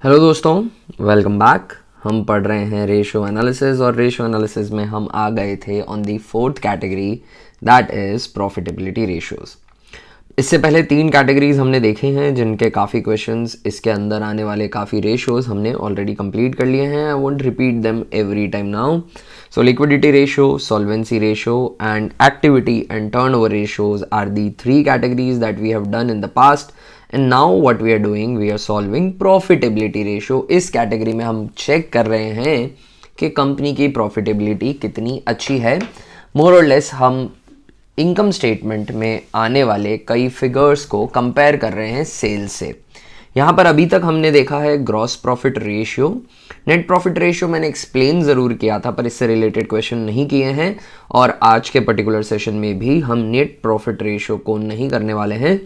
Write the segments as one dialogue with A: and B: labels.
A: Hello दोस्तों, welcome back. हम पढ़ रहे हैं रेशियो एनालिसिस और रेशियो एनालिसिस में हम आ गए थे on the fourth category, that is profitability ratios. इससे पहले तीन कैटेगरीज हमने देखे हैं जिनके काफ़ी क्वेश्चंस इसके अंदर आने वाले काफ़ी रेशियोज हमने ऑलरेडी कंप्लीट कर लिए हैं। I won't repeat them every time now. So liquidity ratio, solvency ratio and activity and turnover ratios are the three categories that we have done in the past and now what we are doing, we are solving profitability ratio. इस category में हम check कर रहे हैं कि company की profitability कितनी अच्छी है। मोर और लेस हम इनकम स्टेटमेंट में आने वाले कई फिगर्स को कंपेयर कर रहे हैं सेल्स से। यहाँ पर अभी तक हमने देखा है gross profit ratio, net profit ratio मैंने एक्सप्लेन ज़रूर किया था पर इससे रिलेटेड क्वेश्चन नहीं किए हैं, और आज के पर्टिकुलर सेशन में भी हम नेट प्रॉफिट रेशियो को नहीं करने वाले हैं।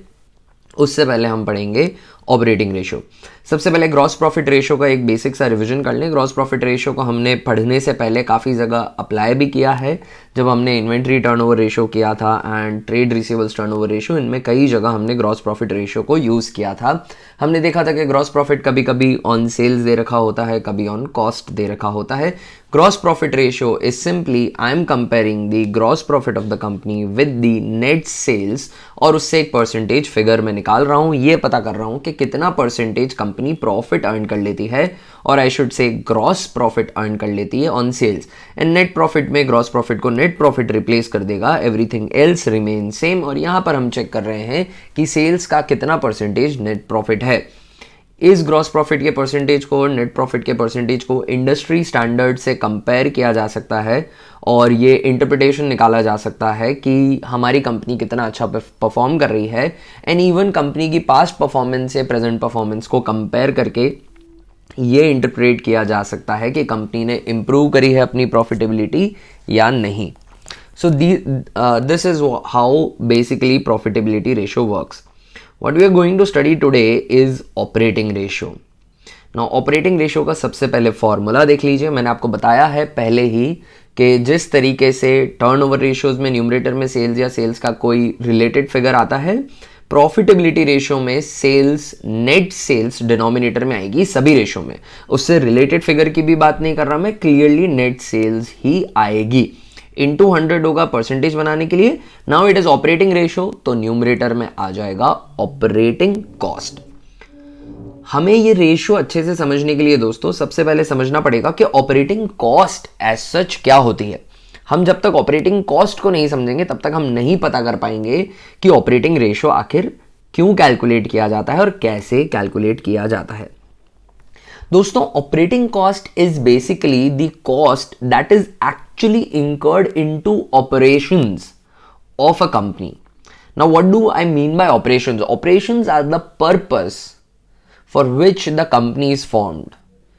A: उससे पहले हम पढ़ेंगे ऑपरेटिंग रेशियो। सबसे पहले ग्रॉस प्रॉफिट रेशियो का एक बेसिक सा रिवीजन कर लें। ग्रॉस प्रॉफिट रेशियो को हमने पढ़ने से पहले काफ़ी जगह अप्लाई भी किया है। जब हमने इन्वेंट्री टर्नओवर रेशियो किया था and trade receivables turnover ratio, इनमें कई जगह हमने ग्रॉस प्रॉफिट रेशियो को यूज़ किया था। हमने देखा था कि ग्रॉस प्रॉफिट कभी कभी ऑन सेल्स दे रखा होता है, कभी ऑन कॉस्ट दे रखा होता है। Gross profit ratio is simply I am comparing the gross profit of the company with the net sales, और उससे एक परसेंटेज फिगर मैं निकाल रहा हूँ। ये पता कर रहा हूँ कि कितना परसेंटेज कंपनी प्रॉफिट अर्न कर लेती है, और I should say gross profit earn कर लेती है on sales. And net profit में ग्रॉस प्रॉफिट को नेट प्रॉफिट रिप्लेस कर देगा, एवरीथिंग एल्स रिमेन सेम। और यहाँ पर हम चेक कर रहे हैं कि सेल्स का कितना परसेंटेज नेट प्रॉफिट है। इस ग्रॉस प्रॉफिट के परसेंटेज को और नेट प्रॉफिट के परसेंटेज को इंडस्ट्री स्टैंडर्ड से कंपेयर किया जा सकता है, और ये इंटरप्रिटेशन निकाला जा सकता है कि हमारी कंपनी कितना अच्छा परफॉर्म कर रही है। एंड इवन कंपनी की पास्ट परफॉर्मेंस से प्रेजेंट परफॉर्मेंस को कंपेयर करके ये इंटरप्रेट किया जा सकता है कि कंपनी ने इम्प्रूव करी है अपनी प्रॉफिटेबिलिटी या नहीं। So this is how basically profitability ratio works. What we are going to study today is operating ratio. Now operating ratio का सबसे पहले फॉर्मूला देख लीजिए। मैंने आपको बताया है पहले ही कि जिस तरीके से टर्नओवर रेशियोज में न्यूमरेटर में सेल्स या सेल्स का कोई रिलेटेड फिगर आता है, प्रॉफिटेबिलिटी रेशियो में सेल्स, नेट सेल्स डिनोमिनेटर में आएगी सभी रेशियो में। उससे रिलेटेड फिगर की भी बात नहीं कर रहा मैं, क्लियरली नेट सेल्स ही आएगी। इंटू 100 होगा परसेंटेज बनाने के लिए। Now it is operating ratio, तो न्यूमरेटर में आ जाएगा ऑपरेटिंग कॉस्ट। हमें ये रेशियो अच्छे से समझने के लिए दोस्तों सबसे पहले समझना पड़ेगा कि ऑपरेटिंग कॉस्ट एज सच क्या होती है। हम जब तक ऑपरेटिंग कॉस्ट को नहीं समझेंगे तब तक हम नहीं पता कर पाएंगे कि ऑपरेटिंग रेशियो आखिर क्यों कैलकुलेट किया जाता है और कैसे कैलकुलेट किया जाता है। दोस्तों, operating cost is basically the cost that is actually incurred into operations of a company. Now, what do I mean by operations? Operations are the purpose for which the company is formed,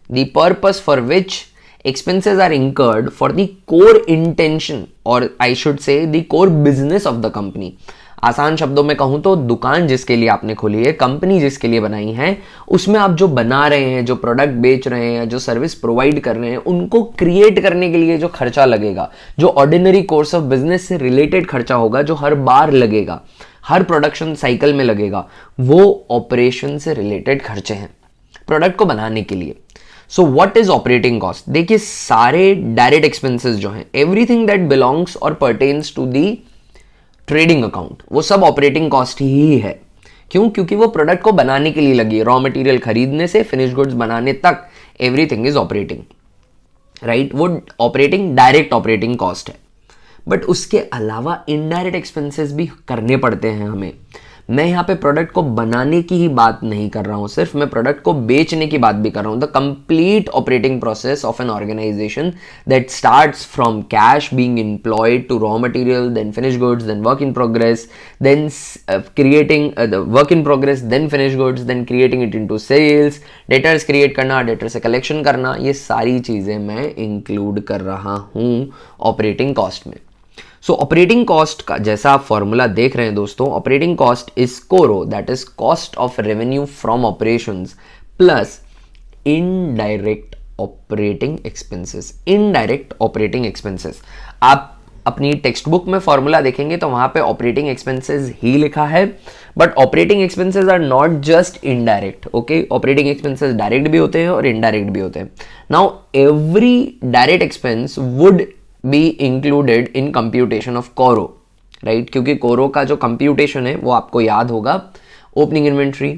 A: the purpose for which expenses are incurred for the core intention, or I should say the core business of the company. आसान शब्दों में कहूं तो दुकान जिसके लिए आपने खोली है, कंपनी जिसके लिए बनाई है, उसमें आप जो बना रहे हैं, जो प्रोडक्ट बेच रहे हैं, जो सर्विस प्रोवाइड कर रहे हैं, उनको क्रिएट करने के लिए जो खर्चा लगेगा, जो ऑर्डिनरी कोर्स ऑफ बिजनेस से रिलेटेड खर्चा होगा, जो हर बार लगेगा, हर प्रोडक्शन साइकिल में लगेगा, वो ऑपरेशन से रिलेटेड खर्चे हैं प्रोडक्ट को बनाने के लिए। So what is operating cost? देखिए, सारे डायरेक्ट एक्सपेंसेस जो हैं, एवरीथिंग दैट बिलोंग्स और pertains to the trading account, वो सब ऑपरेटिंग कॉस्ट ही है। क्यों? क्योंकि वो प्रोडक्ट को बनाने के लिए लगी है। रॉ मटेरियल खरीदने से फिनिश गुड्स बनाने तक एवरीथिंग इज ऑपरेटिंग, राइट? वो ऑपरेटिंग, डायरेक्ट ऑपरेटिंग कॉस्ट है। बट उसके अलावा इनडायरेक्ट एक्सपेंसेस भी करने पड़ते हैं हमें। मैं यहाँ पे प्रोडक्ट को बनाने की ही बात नहीं कर रहा हूँ, सिर्फ मैं प्रोडक्ट को बेचने की बात भी कर रहा हूँ। The complete operating process of an organization that starts from cash being employed to raw material, then finish goods, then work in progress, then creating the work in progress, then finish goods, then creating it into sales, debtors create करना, debtor से collection करना, ये सारी चीज़ें मैं include कर रहा हूँ ऑपरेटिंग कॉस्ट में। सो ऑपरेटिंग कॉस्ट का जैसा आप फॉर्मूला देख रहे हैं दोस्तों, ऑपरेटिंग कॉस्ट इज कोरो, that is cost of revenue from operations plus indirect operating expenses. Indirect operating expenses, आप अपनी टेक्स्ट बुक में फॉर्मूला देखेंगे तो वहां पे ऑपरेटिंग एक्सपेंसेस ही लिखा है, but operating expenses are not just indirect, okay. Operating expenses direct भी होते हैं और इनडायरेक्ट भी होते हैं। Now every direct expense would be included in computation of CORO, right, क्योंकि कोरो का जो कंप्यूटेशन है वो आपको याद होगा, opening inventory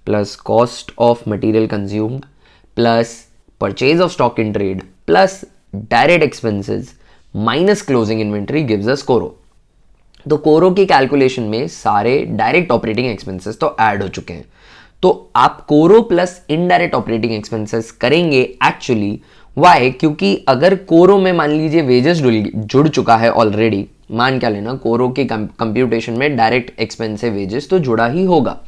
A: plus cost of material consumed plus purchase of stock in trade plus direct expenses minus closing inventory gives us कोरो। तो कोरो की कैलकुलेशन में सारे डायरेक्ट ऑपरेटिंग एक्सपेंसेस तो ऐड हो चुके हैं, तो आप कोरो प्लस इनडायरेक्ट ऑपरेटिंग एक्सपेंसेस करेंगे एक्चुअली। वाई? क्योंकि अगर कोरो में मान लीजिए वेजेस जुड़ चुका है ऑलरेडी, मान क्या लेना, कोरो की कंप्यूटेशन में डायरेक्ट एक्सपेंस से वेजेस तो जुड़ा ही होगा।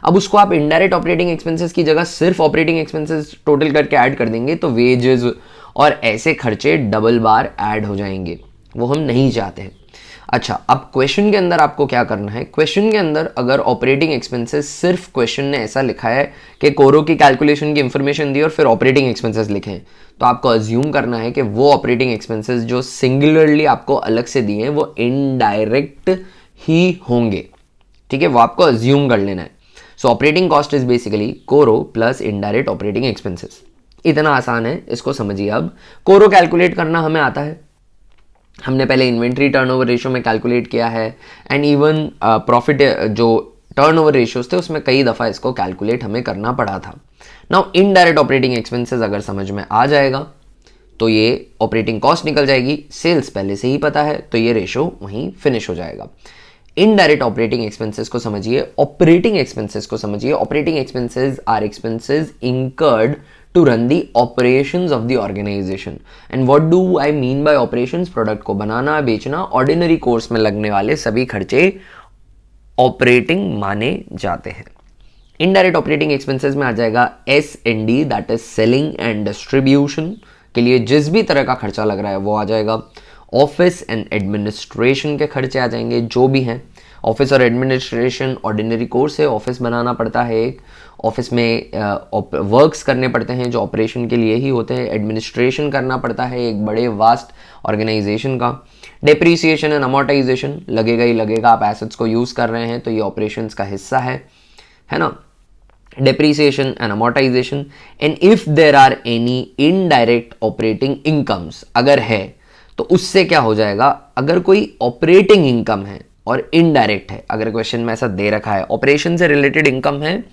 A: अब उसको आप इनडायरेक्ट ऑपरेटिंग एक्सपेंसेस की जगह सिर्फ ऑपरेटिंग एक्सपेंसेस टोटल करके ऐड कर देंगे तो वेजेस और ऐसे खर्चे डबल बार ऐड हो जाएंगे, वो हम नहीं चाहते हैं। अच्छा, अब क्वेश्चन के अंदर आपको क्या करना है, क्वेश्चन के अंदर अगर ऑपरेटिंग एक्सपेंसेस सिर्फ क्वेश्चन ने ऐसा लिखा है कि कोरो की कैलकुलेशन की इंफॉर्मेशन दी और फिर ऑपरेटिंग एक्सपेंसेस लिखे हैं, तो आपको अज्यूम करना है कि वो ऑपरेटिंग एक्सपेंसेस जो सिंगुलरली आपको अलग से दिए हैं वो इनडायरेक्ट ही होंगे, ठीक है, वो आपको अज्यूम कर लेना है। सो ऑपरेटिंग कॉस्ट इज बेसिकली कोरो प्लस इनडायरेक्ट ऑपरेटिंग एक्सपेंसेस। इतना आसान है, इसको समझिए। अब कोरो कैलकुलेट करना हमें आता है, हमने पहले इन्वेंट्री टर्नओवर रेशियो में कैलकुलेट किया है, एंड इवन प्रॉफिट जो टर्नओवर रेशियोज थे उसमें कई दफ़ा इसको कैलकुलेट हमें करना पड़ा था। नाउ इनडायरेक्ट ऑपरेटिंग एक्सपेंसेस अगर समझ में आ जाएगा तो ये ऑपरेटिंग कॉस्ट निकल जाएगी, सेल्स पहले से ही पता है तो ये रेशियो वहीं फिनिश हो जाएगा। इनडायरेक्ट ऑपरेटिंग एक्सपेंसेस को समझिए, ऑपरेटिंग एक्सपेंसेस को समझिए। Operating expenses are expenses incurred to run the operations of the organization. And what do I mean by operations? Product को बनाना, बेचना, ऑर्डिनरी कोर्स में लगने वाले सभी खर्चे ऑपरेटिंग माने जाते हैं। इनडायरेक्ट ऑपरेटिंग एक्सपेंसेस में आ जाएगा S&D, that is selling and distribution के लिए जिस भी तरह का खर्चा लग रहा है वो आ जाएगा। ऑफिस एंड एडमिनिस्ट्रेशन के खर्चे आ जाएंगे जो भी हैं। ऑफिस और एडमिनिस्ट्रेशन ऑर्डिनरी कोर्स है, ऑफिस बनाना पड़ता है, एक ऑफिस में वर्क्स करने पड़ते हैं जो ऑपरेशन के लिए ही होते हैं। एडमिनिस्ट्रेशन करना पड़ता है एक बड़े वास्ट ऑर्गेनाइजेशन का। डेप्रीसिएशन एंड अमोर्टाइजेशन लगेगा ही लगेगा, आप एसेट्स को यूज़ कर रहे हैं तो ये ऑपरेशंस का हिस्सा है ना। Depreciation and amortisation. And if there are any indirect operating incomes, अगर है तो उससे क्या हो जाएगा, अगर कोई ऑपरेटिंग इनकम है और इनडायरेक्ट है, अगर क्वेश्चन में ऐसा दे रखा है ऑपरेशन से रिलेटेड इनकम है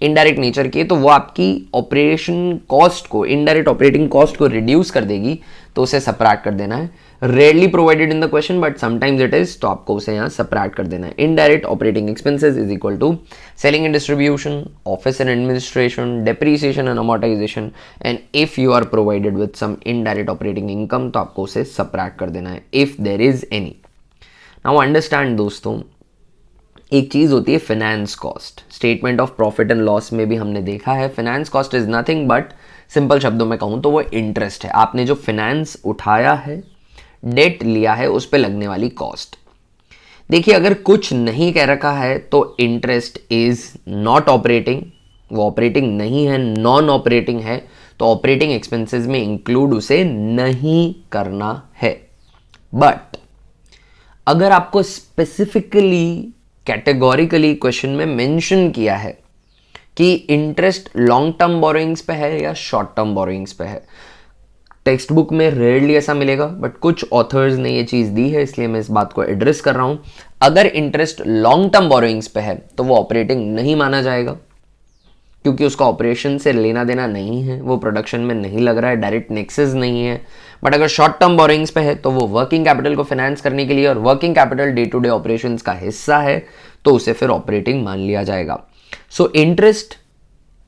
A: इनडायरेक्ट नेचर की, तो वो आपकी ऑपरेशन कॉस्ट को, इनडायरेक्ट ऑपरेटिंग कॉस्ट को रिड्यूस कर देगी, तो उसे सबट्रैक्ट कर देना है। Rarely provided in the question but sometimes it is, तो आपको उसे यहाँ सबट्रैक्ट कर देना है। Indirect operating expenses is equal to selling and distribution, office and administration, depreciation and amortisation, and if you are provided with some indirect operating income तो आपको उसे सबट्रैक्ट कर देना है if there is any. Now understand दोस्तों, एक चीज होती है finance cost. Statement of profit and loss में भी हमने देखा है finance cost is nothing but, simple शब्दों में कहूं तो वो इंटरेस्ट है। आपने जो फाइनेंस उठाया है, डेट लिया है, उस पर लगने वाली कॉस्ट। देखिए अगर कुछ नहीं कह रखा है तो इंटरेस्ट इज नॉट ऑपरेटिंग, वो ऑपरेटिंग नहीं है, नॉन ऑपरेटिंग है, तो ऑपरेटिंग एक्सपेंसेस में इंक्लूड उसे नहीं करना है। बट अगर आपको स्पेसिफिकली कैटेगोरिकली क्वेश्चन में मेंशन किया है कि इंटरेस्ट लॉन्ग टर्म बोरोइंग्स पे है या शॉर्ट टर्म बोरोइंग्स पे है, टेक्स्ट बुक में रेयरली ऐसा मिलेगा बट कुछ ऑथर्स ने ये चीज़ दी है इसलिए मैं इस बात को एड्रेस कर रहा हूं। अगर इंटरेस्ट लॉन्ग टर्म बोरोइंग्स पे है तो वो ऑपरेटिंग नहीं माना जाएगा क्योंकि उसका ऑपरेशन से लेना देना नहीं है, वो प्रोडक्शन में नहीं लग रहा है, डायरेक्ट नेक्सेस नहीं है। बट अगर शॉर्ट टर्म बोरोइंग्स पे है तो वो वर्किंग कैपिटल को फाइनेंस करने के लिए और working capital day to day operations का हिस्सा है, तो उसे फिर ऑपरेटिंग मान लिया जाएगा। So interest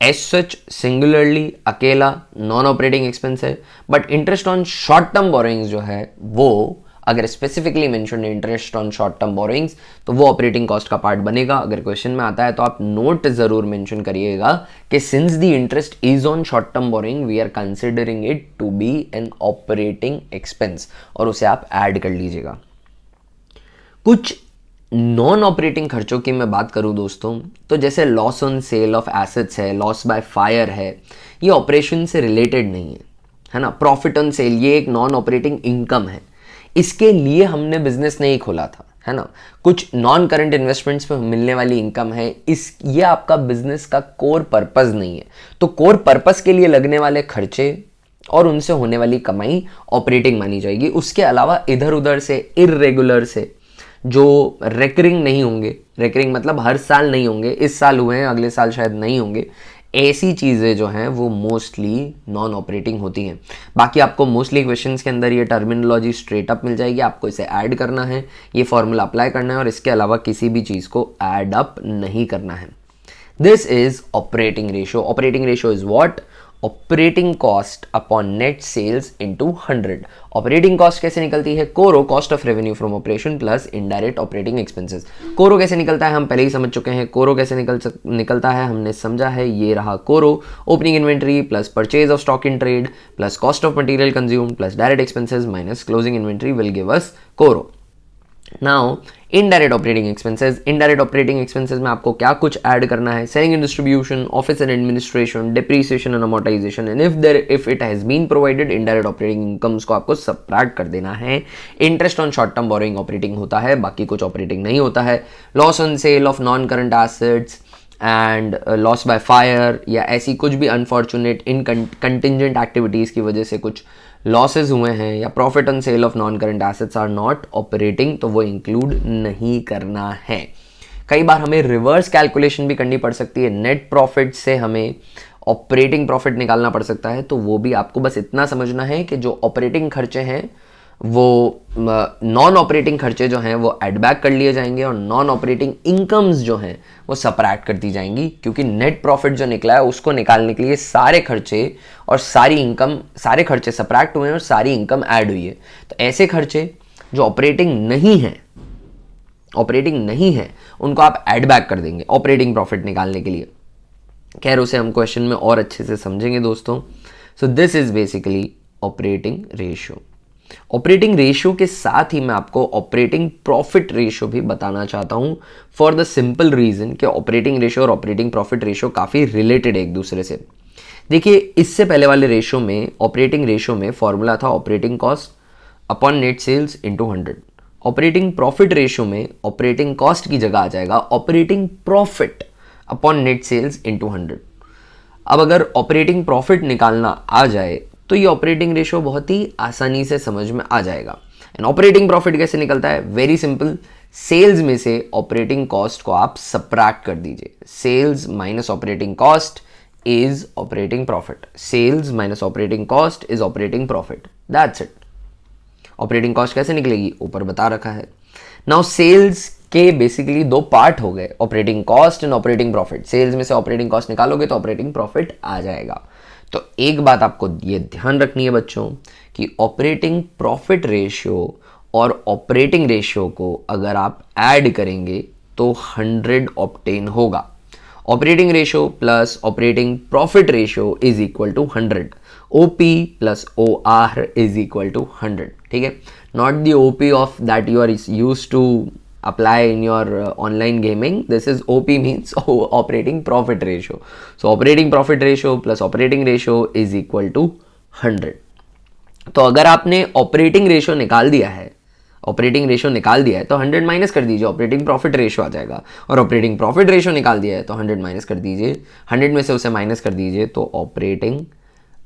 A: as such singularly अकेला नॉन ऑपरेटिंग एक्सपेंस है, but interest on short term borrowings जो है वो अगर specifically mention interest on short term borrowings तो वो ऑपरेटिंग कॉस्ट का पार्ट बनेगा। अगर क्वेश्चन में आता है तो आप नोट जरूर मेंशन करिएगा कि since the interest is on short term borrowing we are considering it to be an operating expense, और उसे आप ऐड कर लीजिएगा। कुछ नॉन ऑपरेटिंग खर्चों की मैं बात करूं दोस्तों, तो जैसे loss on sale of assets है, लॉस बाय फायर है, ये ऑपरेशन से रिलेटेड नहीं है ना। प्रॉफिट ऑन सेल ये एक नॉन ऑपरेटिंग इनकम है, इसके लिए हमने बिजनेस नहीं खोला था, है ना। कुछ नॉन करंट इन्वेस्टमेंट्स पे मिलने वाली इनकम है, इस ये आपका बिजनेस का कोर पर्पस नहीं है। तो कोर पर्पस के लिए लगने वाले खर्चे और उनसे होने वाली कमाई ऑपरेटिंग मानी जाएगी। उसके अलावा इधर उधर से इररेगुलर से जो रेकरिंग नहीं होंगे, रेकरिंग मतलब हर साल नहीं होंगे, इस साल हुए हैं अगले साल शायद नहीं होंगे, ऐसी चीज़ें जो हैं वो मोस्टली नॉन ऑपरेटिंग होती हैं। बाकी आपको मोस्टली क्वेश्चंस के अंदर ये टर्मिनोलॉजी स्ट्रेट अप मिल जाएगी, आपको इसे ऐड करना है, ये फॉर्मूला अप्लाई करना है और इसके अलावा किसी भी चीज़ को ऐड अप नहीं करना है। This is operating ratio. Operating ratio is what? Operating cost upon net sales into 100। Operating cost कैसे निकलती है? CORO, cost of revenue from operation plus indirect operating expenses. CORO कैसे निकलता है हम पहले ही समझ चुके हैं। कोरो कैसे निकलता है हमने समझा है, ये रहा CORO. Opening inventory plus purchase of stock in trade plus cost of material consume plus direct expenses minus closing inventory will give us CORO. Now indirect operating expenses. Indirect operating expenses में आपको क्या कुछ add करना है? Selling and distribution, office and administration, depreciation and amortisation and if it has been provided indirect operating incomes को आपको subtract कर देना है। Interest on short term borrowing operating होता है, बाकी कुछ ऑपरेटिंग नहीं होता है। Loss on sale of non current assets and loss by fire या ऐसी कुछ भी अनफॉर्चुनेट इन कंटिजेंट एक्टिविटीज़ की वजह से कुछ लॉसेज हुए हैं या profit on sale of non current assets are not operating, तो वो इंक्लूड नहीं करना है। कई बार हमें रिवर्स कैलकुलेशन भी करनी पड़ सकती है, नेट प्रॉफिट से हमें ऑपरेटिंग प्रॉफिट निकालना पड़ सकता है, तो वो भी आपको बस इतना समझना है कि जो ऑपरेटिंग खर्चे हैं वो नॉन ऑपरेटिंग खर्चे जो हैं वो एड बैक कर लिए जाएंगे और नॉन ऑपरेटिंग इनकम्स जो हैं वो सबट्रैक्ट कर दी जाएंगी, क्योंकि नेट प्रॉफिट जो निकला है उसको निकालने के लिए सारे खर्चे और सारी इनकम, सारे खर्चे सबट्रैक्ट हुए हैं और सारी इनकम ऐड हुई है। तो ऐसे खर्चे जो ऑपरेटिंग नहीं है उनको आप ऐड बैक कर देंगे ऑपरेटिंग प्रॉफिट निकालने के लिए। खैर उसे हम क्वेश्चन में और अच्छे से समझेंगे दोस्तों। So this is basically operating ratio. Operating ratio के साथ ही मैं आपको ऑपरेटिंग प्रॉफिट रेशियो भी बताना चाहता हूं, फॉर द सिंपल रीजन कि ऑपरेटिंग रेशियो और ऑपरेटिंग प्रॉफिट रेशियो काफी रिलेटेड है एक दूसरे से। देखिए इससे पहले वाले रेशियो में, ऑपरेटिंग रेशियो में फॉर्मूला था operating cost upon net sales into 100। Operating profit ratio में ऑपरेटिंग कॉस्ट की जगह आ जाएगा operating profit upon net sales into 100। अब अगर ऑपरेटिंग प्रॉफिट निकालना आ जाए तो ये ऑपरेटिंग रेशियो बहुत ही आसानी से समझ में आ जाएगा। एंड ऑपरेटिंग प्रॉफिट कैसे निकलता है? वेरी सिंपल, सेल्स में से ऑपरेटिंग कॉस्ट को आप सबट्रैक्ट कर दीजिए। Sales minus operating cost is operating profit. Sales minus operating cost is operating profit, that's it. Operating cost कैसे निकलेगी? ऊपर बता रखा है। नाउ सेल्स के बेसिकली दो पार्ट हो गए, operating cost and operating profit. Sales में से ऑपरेटिंग कॉस्ट निकालोगे तो ऑपरेटिंग प्रॉफिट आ जाएगा। तो एक बात आपको ये ध्यान रखनी है बच्चों कि ऑपरेटिंग प्रॉफिट रेशियो और ऑपरेटिंग रेशियो को अगर आप ऐड करेंगे तो 100 ऑब्टेन होगा। Operating ratio plus operating profit ratio is equal to 100। OP plus O R is equal to 100, ठीक है। Not the OP of that you are used to apply in your online gaming. This is OP, means operating profit ratio. So operating profit ratio plus operating ratio is equal to 100. तो अगर आपने operating ratio निकाल दिया है, तो 100 minus कर दीजिए, operating profit ratio आ जाएगा। और ऑपरेटिंग प्रॉफिट रेशियो निकाल दिया है तो 100 माइनस कर दीजिए, 100 में से उसे माइनस कर दीजिए तो ऑपरेटिंग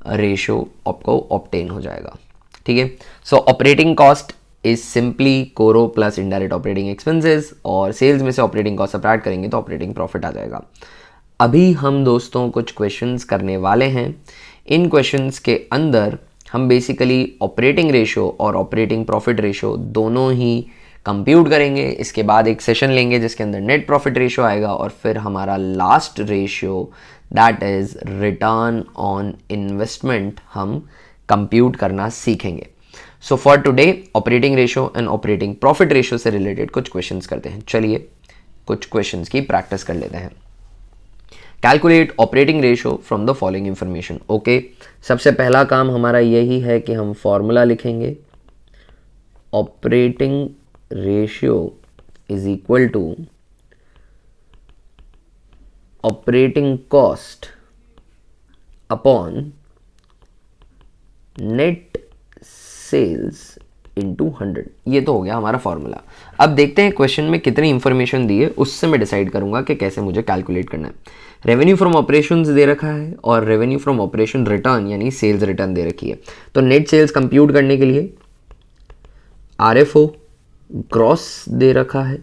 A: रेशियो आपको ऑब्टेन हो जाएगा, ठीक है। सो ऑपरेटिंग कॉस्ट इज सिंपली कोरो प्लस इनडायरेक्ट ऑपरेटिंग एक्सपेंसेस और सेल्स में से ऑपरेटिंग कॉस्ट सबट्रैक्ट करेंगे तो ऑपरेटिंग प्रॉफिट आ जाएगा। अभी हम दोस्तों कुछ क्वेश्चंस करने वाले हैं। इन क्वेश्चंस के अंदर हम बेसिकली ऑपरेटिंग रेशियो और ऑपरेटिंग प्रॉफिट रेशियो दोनों ही कंप्यूट करेंगे। इसके बाद एक सेशन लेंगे जिसके अंदर नेट प्रॉफिट रेशियो आएगा और फिर हमारा last ratio that is return on investment हम कंप्यूट करना सीखेंगे। So for today operating ratio and operating profit ratio से रिलेटेड कुछ क्वेश्चंस करते हैं। चलिए कुछ क्वेश्चंस की प्रैक्टिस कर लेते हैं। Calculate operating ratio from the following information. Okay, सबसे पहला काम हमारा यही है कि हम फॉर्मूला लिखेंगे। Operating ratio is equal to operating cost upon net sales into 100। ये तो हो गया हमारा फॉर्मूला। अब देखते हैं क्वेश्चन में कितनी इंफॉर्मेशन दी है, उससे मैं डिसाइड करूंगा कि कैसे मुझे कैलकुलेट करना है। रेवेन्यू फ्रॉम ऑपरेशंस दे रखा है और रेवेन्यू फ्रॉम ऑपरेशन रिटर्न यानी सेल्स रिटर्न दे रखी है। तो नेट सेल्स कंप्यूट करने के लिए RFO ग्रॉस दे रखा है।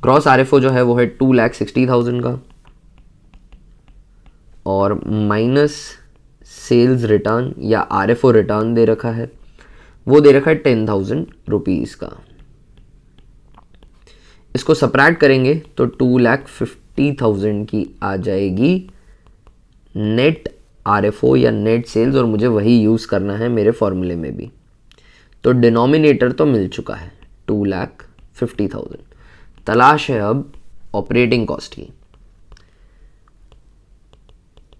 A: ग्रॉस RFO जो है वो है 2,60,000 का, और माइनस सेल्स रिटर्न या RFO रिटर्न दे रखा है, वो दे रखा है 10,000 रुपीज़ का। इसको सब्ट्रैक्ट करेंगे तो 2,50,000 की आ जाएगी नेट RFO या नेट सेल्स, और मुझे वही यूज़ करना है मेरे फॉर्मूले में भी। तो डिनोमिनेटर तो मिल चुका है 2,50,000। तलाश है अब ऑपरेटिंग कॉस्ट की।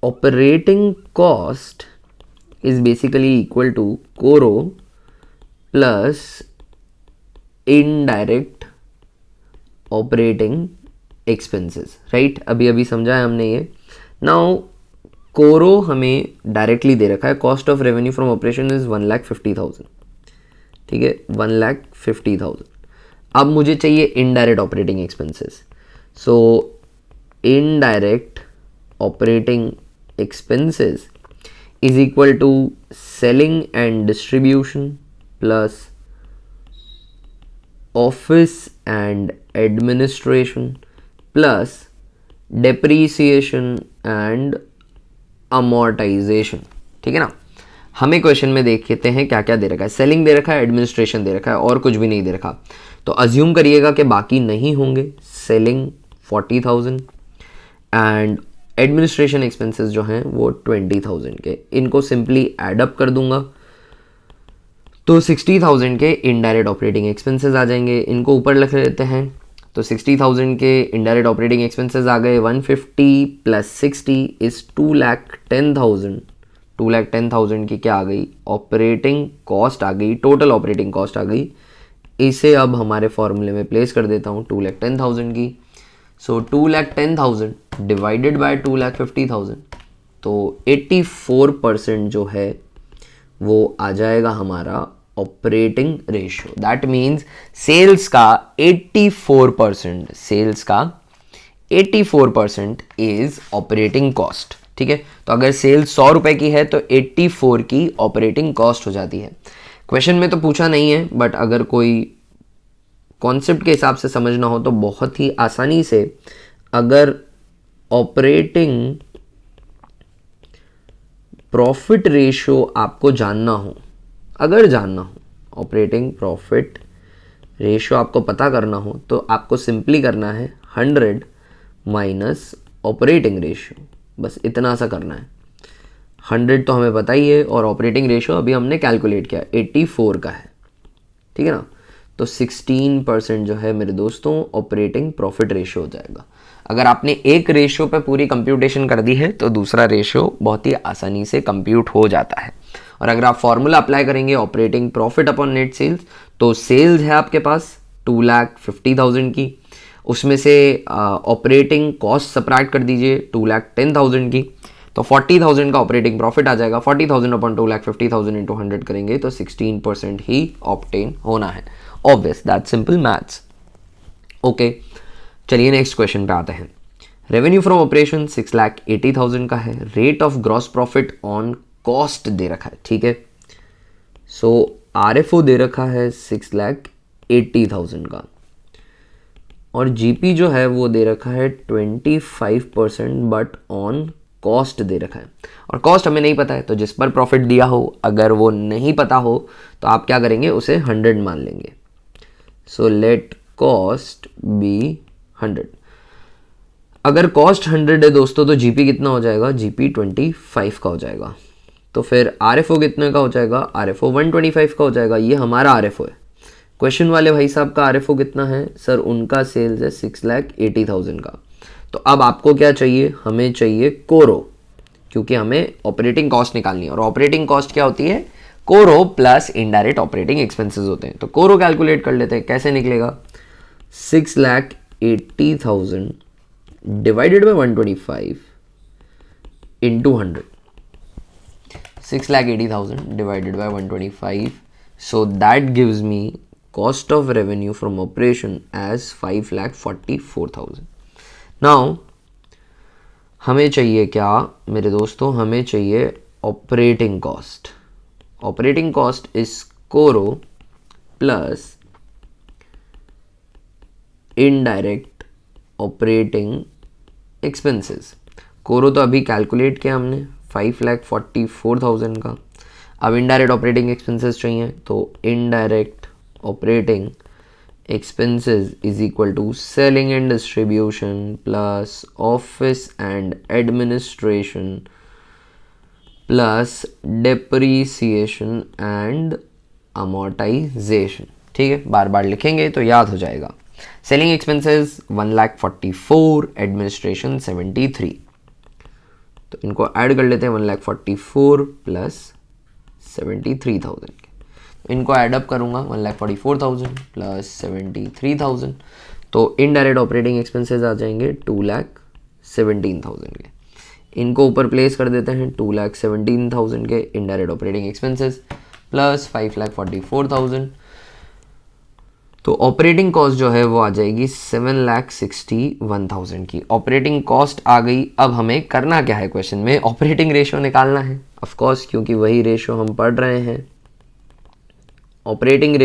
A: Operating cost is basically equal to CORO plus indirect operating expenses, right. अभी अभी समझा है हमने ये। नाउ कोरो हमें डायरेक्टली दे रखा है, cost of revenue from operation is 1,50,000, ठीक है, 1,50,000। अब मुझे चाहिए indirect operating expenses. So indirect operating expenses is equal to selling and distribution plus office and administration plus depreciation and amortization, ठीक है ना। हमें क्वेश्चन में देखते हैं क्या क्या दे रखा है। सेलिंग दे रखा है, एडमिनिस्ट्रेशन दे रखा है, और कुछ भी नहीं दे रखा। तो अज्यूम करिएगा कि बाकी नहीं होंगे। सेलिंग 40,000 एंड एडमिनिस्ट्रेशन एक्सपेंसेस जो हैं वो 20,000 के। इनको सिंपली एडअप कर दूंगा तो 60,000 के इनडायरेक्ट ऑपरेटिंग एक्सपेंसेस आ जाएंगे। इनको ऊपर लिख लेते हैं। तो 60,000 के इनडायरेक्ट ऑपरेटिंग एक्सपेंसेस आ गए। 150 प्लस 60 इज 2,10,000। 2,10,000 की क्या आ गई? ऑपरेटिंग कॉस्ट आ गई, टोटल ऑपरेटिंग कॉस्ट आ गई। इसे अब हमारे फॉर्मूले में प्लेस कर देता हूँ 2,10,000 की। सो 2,10,000 डिवाइडेड बाय 2,50,000, तो 84% जो है वो आ जाएगा हमारा operating ratio. That means sales का 84%, सेल्स का 84% इज ऑपरेटिंग कॉस्ट, ठीक है। तो अगर सेल्स 100 रुपए की है तो 84 की ऑपरेटिंग कॉस्ट हो जाती है। क्वेश्चन में तो पूछा नहीं है, बट अगर कोई कॉन्सेप्ट के हिसाब से समझना हो तो बहुत ही आसानी से, अगर ऑपरेटिंग प्रॉफिट रेशियो आपको जानना हो, अगर जानना हो ऑपरेटिंग प्रॉफिट रेशियो आपको पता करना हो, तो आपको सिंपली करना है 100 माइनस ऑपरेटिंग रेशियो, बस इतना सा करना है। 100 तो हमें पता ही है और ऑपरेटिंग रेशियो अभी हमने कैलकुलेट किया 84 का है, ठीक है ना। तो 16% जो है मेरे दोस्तों ऑपरेटिंग प्रॉफिट रेशियो हो जाएगा। अगर आपने एक रेशियो पे पूरी कंप्यूटेशन कर दी है तो दूसरा रेशियो बहुत ही आसानी से कंप्यूट हो जाता है। और अगर आप फॉर्मूला अप्लाई करेंगे operating profit upon net sales, तो सेल्स है आपके पास 2,50,000 की, उसमें से ऑपरेटिंग कॉस्ट सब्ट्रैक्ट कर दीजिए 2,10,000 की, तो 40,000 का ऑपरेटिंग प्रॉफिट आ जाएगा। 40,000 अपॉन 2,50,000 इंटू 100 करेंगे तो 16% ही ऑब्टेन होना है। Obvious, that simple maths. Okay, चलिए नेक्स्ट क्वेश्चन पे आते हैं। रेवेन्यू फ्रॉम ऑपरेशन 6,80,000 का है। Rate of gross profit on cost दे रखा है, ठीक है। सो RFO दे रखा है 6,80,000 का, और GP जो है वो दे रखा है 25% बट ऑन कॉस्ट दे रखा है। और कॉस्ट हमें नहीं पता है, तो जिस पर प्रॉफिट दिया हो अगर वो नहीं पता हो तो आप क्या करेंगे, उसे 100 मान लेंगे। So let cost be 100। अगर कॉस्ट 100 है दोस्तों तो GP कितना हो जाएगा? GP 25 का हो जाएगा। तो फिर RFO कितने का हो जाएगा? RFO 125 का हो जाएगा। ये हमारा RFO है। क्वेश्चन वाले भाई साहब का RFO कितना है? सर उनका सेल्स है 6,80,000 का। तो अब आपको क्या चाहिए? हमें चाहिए कोरो, क्योंकि हमें ऑपरेटिंग कॉस्ट निकालनी है। और ऑपरेटिंग कॉस्ट क्या होती है? CORO plus indirect operating expenses होते हैं। तो कोरो कैलकुलेट कर लेते हैं, कैसे निकलेगा? 6,80,000 divided by 125 into 100। 6,80,000 divided by 125 so that gives me cost of revenue from operation as 5,44,000. Now हमें चाहिए क्या मेरे दोस्तों, हमें चाहिए operating cost. Operating cost is CORO plus indirect operating expenses. CORO तो अभी कैलकुलेट किया हमने 5,44,000 का. अब इनडायरेक्ट ऑपरेटिंग एक्सपेंसेस चाहिए, तो indirect operating expenses is equal to selling and distribution plus office and administration plus depreciation and amortization. ठीक है, बार बार लिखेंगे तो याद हो जाएगा. Selling expenses 1,44,000, administration 73. तो इनको ऐड कर लेते हैं 1,44,000 प्लस 73,000. इनको एडअप करूँगा 1,44,000 प्लस 73,000, तो इनडायरेक्ट ऑपरेटिंग एक्सपेंसेस आ जाएंगे 2,17,000 के. इनको ऊपर प्लेस कर देते हैं 2,17,000 के इनडायरेक्ट ऑपरेटिंग एक्सपेंसेस प्लस 5,44,000. तो ऑपरेटिंग कॉस्ट जो है वो आ जाएगी 7,61,000 की. ऑपरेटिंग कॉस्ट आ गई. अब हमें करना क्या है क्वेश्चन में, ऑपरेटिंग रेशियो निकालना है ऑफ कोर्स, क्योंकि वही रेशियो हम पढ़ रहे हैं. ऑपरेटिंग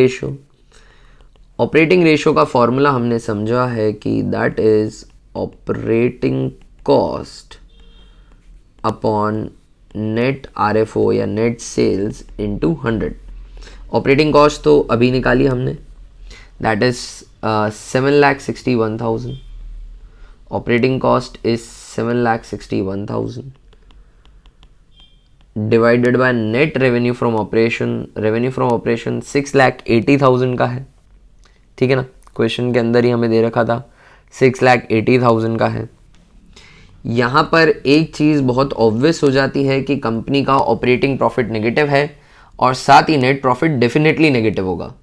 A: रेशियो का फॉर्मूला हमने समझा है कि that is operating cost upon net RFO या net sales into 100. Operating cost तो अभी निकाली हमने, that is 7,61,000. Operating cost is 7,61,000 divided by net revenue from operation. Revenue from operation 6,80,000 का है. ठीक है ना, क्वेश्चन के अंदर ही हमें दे रखा था 6,80,000 का है. यहाँ पर एक चीज़ बहुत ऑब्वियस हो जाती है कि कंपनी का ऑपरेटिंग प्रॉफिट नेगेटिव है और साथ ही नेट प्रॉफिट डेफिनेटली नेगेटिव होगा.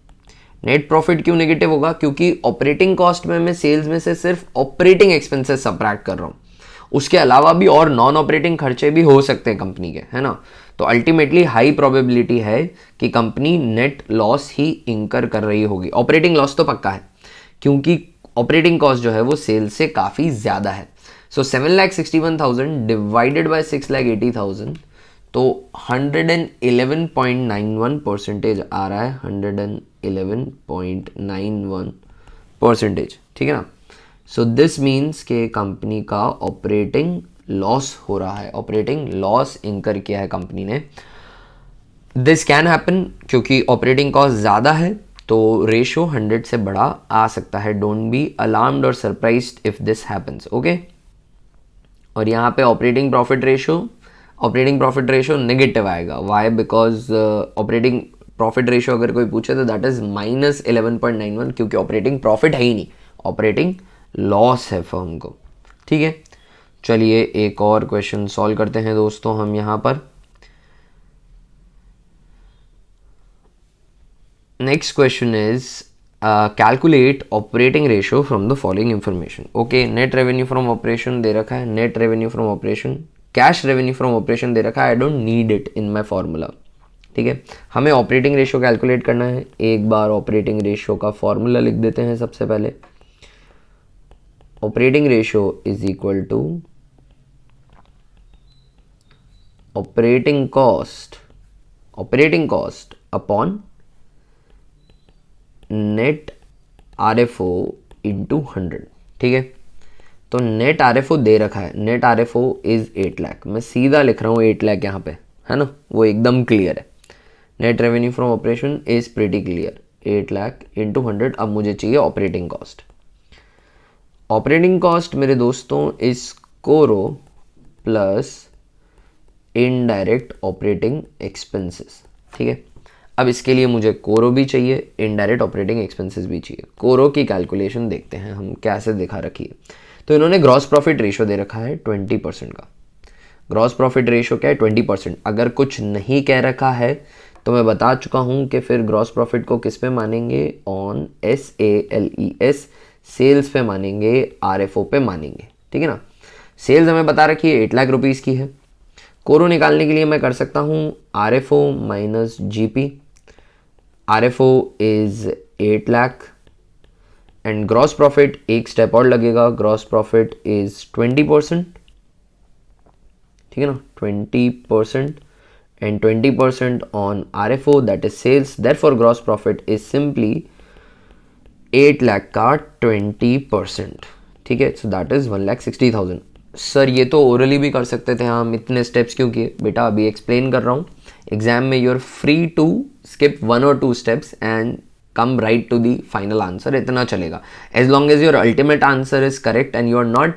A: नेट प्रॉफिट क्यों नेगेटिव होगा, क्योंकि ऑपरेटिंग कॉस्ट में मैं सेल्स में से सिर्फ ऑपरेटिंग एक्सपेंसेस सब्ट्रैक्ट कर रहा हूँ. उसके अलावा भी और नॉन ऑपरेटिंग खर्चे भी हो सकते हैं कंपनी के, है ना. तो अल्टीमेटली हाई प्रोबेबिलिटी है कि कंपनी नेट लॉस ही इंकर कर रही होगी. ऑपरेटिंग लॉस तो पक्का है क्योंकि ऑपरेटिंग कॉस्ट जो है वो सेल्स से काफ़ी ज़्यादा है. सो 7,61,000 डिवाइडेड बाय 6,80,000, तो 111.91% आ रहा है. 111.91%. ठीक है ना. सो दिस मीन्स के कंपनी का ऑपरेटिंग लॉस हो रहा है, ऑपरेटिंग लॉस इंकर किया है कंपनी ने. दिस कैन हैपन क्योंकि ऑपरेटिंग कॉस्ट ज़्यादा है, तो रेशियो 100 से बड़ा आ सकता है. डोंट बी अलार्म्ड और surprised if this happens. Okay. और यहाँ पे ऑपरेटिंग प्रॉफिट रेशियो नेगेटिव आएगा. Why? Because operating profit ratio अगर कोई पूछे तो दैट इज -11.91, क्योंकि ऑपरेटिंग प्रॉफिट है ही नहीं, ऑपरेटिंग लॉस है फर्म को. ठीक है, चलिए एक और क्वेश्चन सॉल्व करते हैं दोस्तों हम यहाँ पर. Next question is calculate operating ratio from the following information. Okay, net revenue from operation दे रखा है, net revenue from operation, cash revenue from operation दे रखा है. I don't need it in my formula. ठीक है, हमें ऑपरेटिंग रेशियो कैलकुलेट करना है. एक बार ऑपरेटिंग रेशियो का फॉर्मूला लिख देते हैं सबसे पहले. Operating ratio is equal to operating cost upon net RFO into 100. ठीक है, तो नेट आरएफओ दे रखा है, नेट आरएफओ इज 8 लाख. मैं सीधा लिख रहा हूँ 8 लाख यहाँ पे, है ना, वो एकदम क्लियर है. Net revenue from operation is pretty clear, 8 lakh into 100. अब मुझे चाहिए ऑपरेटिंग कॉस्ट. ऑपरेटिंग कॉस्ट मेरे दोस्तों is CORO plus indirect operating expenses. ठीक है, अब इसके लिए मुझे कोरो भी चाहिए, इनडायरेक्ट ऑपरेटिंग एक्सपेंसेस भी चाहिए. कोरो की कैलकुलेशन देखते हैं हम कैसे दिखा रखी है. तो इन्होंने ग्रॉस प्रॉफिट रेशियो दे रखा है 20% का. ग्रॉस प्रॉफिट रेशियो क्या है? 20%. अगर कुछ नहीं कह रखा है तो मैं बता चुका हूँ कि फिर ग्रॉस प्रॉफिट को किस पे मानेंगे? ऑन SALES, सेल्स पे मानेंगे, RFO पे मानेंगे. ठीक है ना. सेल्स हमें बता रखी है 8 लाख रुपीज़ की है. कोरो निकालने के लिए मैं कर सकता हूँ RFO minus GP. RFO is 8 lakh and gross profit एक स्टेप और लगेगा, ग्रॉस प्रॉफिट इज 20%, ठीक है ना, 20% and 20% on RFO that is sales, therefore gross profit is simply 8 lakh का 20%, ठीक है, सो दैट इज 1,60,000। सर ये तो ओरली भी कर सकते थे हम, इतने स्टेप्स क्यों किए? बेटा अभी एक्सप्लेन कर रहा हूँ, एग्जाम में you are free to skip 1 or 2 steps and come right to the final answer, इतना चलेगा, as long as your ultimate answer is correct and you are not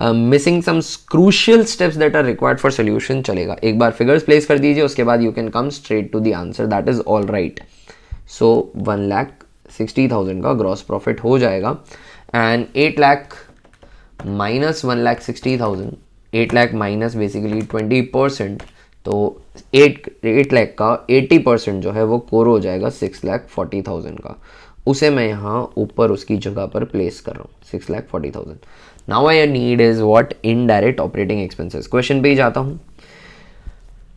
A: missing some crucial steps that are required for solution, चलेगा। एक बार figures place कर दीजिए, उसके बाद you can come straight to the answer, that is all right. So 1,60,000 का gross profit हो जाएगा and 8 lakh minus 1,60,000, 8 lakh minus basically 20%, तो 8 लाख का 80% जो है वो कोर हो जाएगा 6,40,000 का, उसे मैं यहाँ ऊपर उसकी जगह पर प्लेस कर रहा हूँ 6,40,000। Now I need is what? Indirect operating expenses. Question पे ही जाता हूँ।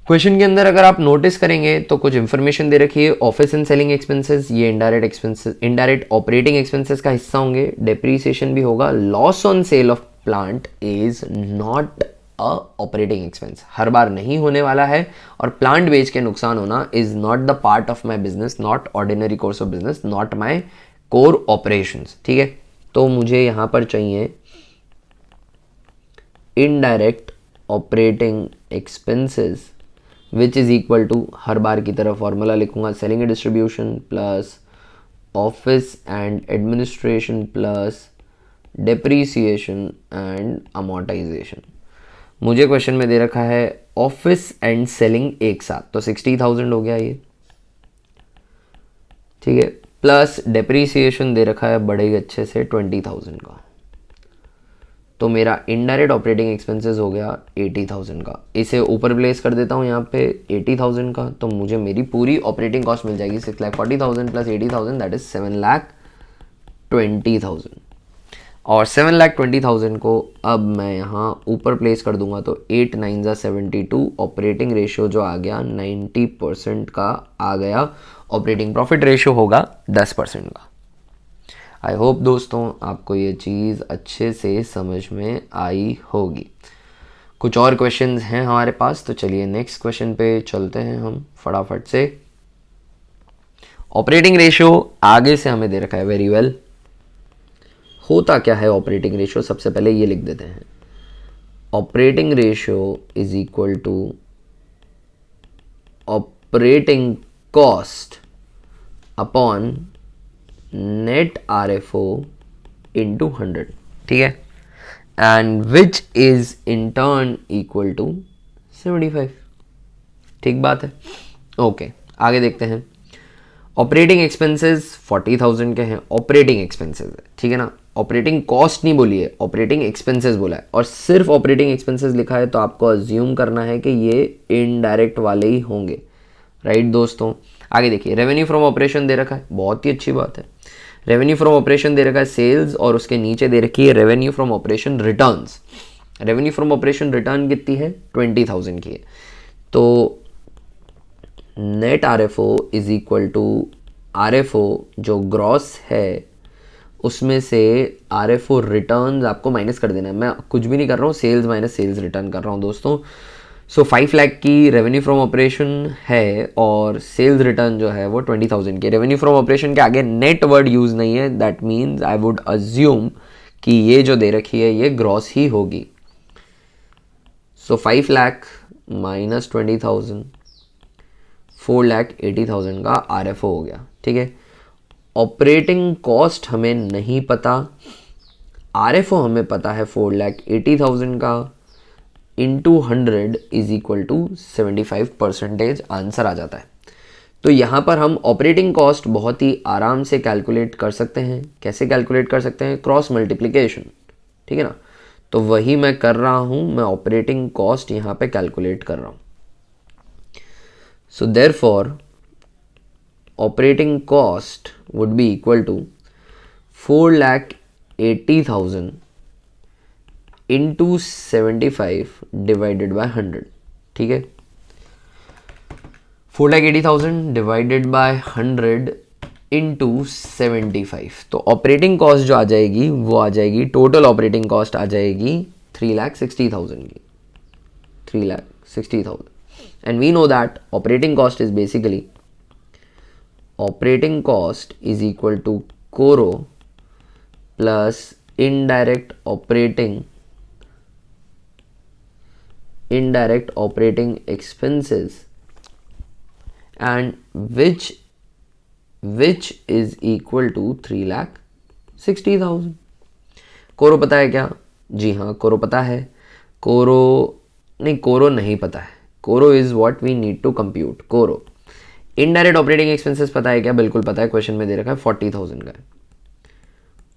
A: क्वेश्चन के अंदर अगर आप नोटिस करेंगे तो कुछ इंफॉर्मेशन दे रखी है, ऑफिस एंड सेलिंग एक्सपेंसेस, ये indirect expenses, indirect operating expenses का हिस्सा होंगे, डेप्रीसिएशन भी होगा, loss on sale of plant is not a operating expense, हर बार नहीं होने वाला है, और प्लांट बेच के नुकसान होना is not the part of my business, not ordinary course of business, not my core operations, ठीक है। तो मुझे यहाँ पर चाहिए indirect operating expenses which is equal to, हर बार की तरह फॉर्मूला लिखूंगा, selling and distribution plus office and administration plus depreciation and amortisation. मुझे क्वेश्चन में दे रखा है ऑफिस एंड सेलिंग एक साथ, तो 60,000 हो गया ये, ठीक है, प्लस डेप्रीसिएशन दे रखा है बड़े ही अच्छे से 20,000 का, तो मेरा इनडायरेक्ट ऑपरेटिंग एक्सपेंसेस हो गया 80,000 का। इसे ऊपर प्लेस कर देता हूँ यहाँ पे 80,000 का, तो मुझे मेरी पूरी ऑपरेटिंग कॉस्ट मिल जाएगी 6,40,000 प्लस 80,000, दैट इज 7,20,000। और 7,20,000 को अब मैं यहाँ ऊपर प्लेस कर दूंगा, तो 8 9 72, ऑपरेटिंग रेशियो जो आ गया 90% का आ गया, ऑपरेटिंग प्रॉफिट रेशियो होगा 10% का। आई होप दोस्तों आपको ये चीज़ अच्छे से समझ में आई होगी। कुछ और क्वेश्चंस हैं हमारे पास, तो चलिए नेक्स्ट क्वेश्चन पे चलते हैं हम फटाफट से। ऑपरेटिंग रेशियो आगे से हमें दे रखा है, वेरी वेल। होता क्या है ऑपरेटिंग रेशियो? सबसे पहले ये लिख देते हैं, operating ratio is equal to operating cost upon net RFO into 100, ठीक है, and which is in turn equal to 75, ठीक बात है। ओके आगे देखते हैं। ऑपरेटिंग एक्सपेंसेस 40,000 के हैं, ऑपरेटिंग एक्सपेंसेस है, ठीक है ना, ऑपरेटिंग कॉस्ट नहीं बोली है, ऑपरेटिंग एक्सपेंसेस बोला है, और सिर्फ ऑपरेटिंग एक्सपेंसेस लिखा है, तो आपको अज्यूम करना है कि ये इनडायरेक्ट वाले ही होंगे, राइट दोस्तों। आगे देखिए, रेवेन्यू फ्रॉम ऑपरेशन दे रखा है, बहुत ही अच्छी बात है, रेवेन्यू फ्रॉम ऑपरेशन दे रखा है सेल्स, और उसके नीचे दे रखी है revenue from operation returns. Revenue from operation return कितनी है? 20,000 की है, तो net RFO is equal to RFO जो ग्रॉस है उसमें से RFO रिटर्न्स आपको माइनस कर देना है, मैं कुछ भी नहीं कर रहा हूँ, सेल्स माइनस सेल्स रिटर्न कर रहा हूँ दोस्तों। सो 5 लाख की रेवेन्यू फ्रॉम ऑपरेशन है और सेल्स रिटर्न जो है वो 20,000 की। रेवेन्यू फ्रॉम ऑपरेशन के आगे नेट वर्ड यूज़ नहीं है, that means I would assume कि ये जो दे रखी है ये ग्रॉस ही होगी। सो 5 लाख माइनस 20,000, 4,80,000 का RFO हो गया, ठीक है। ऑपरेटिंग कॉस्ट हमें नहीं पता, RFO हमें पता है 4,80,000 का, into 100 is equal to 75% answer आ जाता है। तो यहाँ पर हम ऑपरेटिंग कॉस्ट बहुत ही आराम से कैलकुलेट कर सकते हैं। कैसे कैलकुलेट कर सकते हैं? क्रॉस मल्टीप्लिकेशन, ठीक है ना, तो वही मैं कर रहा हूँ, मैं ऑपरेटिंग कॉस्ट यहाँ पे कैलकुलेट कर रहा हूँ। So therefore operating cost would be equal to 4,80,000 into 75 divided by 100, ठीक है। 4,80,000 डिवाइडेड बाय 100 इंटू 75, तो ऑपरेटिंग कॉस्ट जो आ जाएगी वो आ जाएगी, टोटल ऑपरेटिंग कॉस्ट आ जाएगी 3,60,000 की, 3,60,000. And we know that operating cost is basically, operating cost is equal to CORO plus indirect operating expenses, and which is equal to 3,60,000. कोरो पता है क्या? जी हाँ, कोरो पता है. कोरो नहीं पता है. CORO is what we need to compute. CORO. Indirect operating expenses पता है क्या? बिल्कुल पता है, क्वेश्चन में दे रखा है 40,000 का है,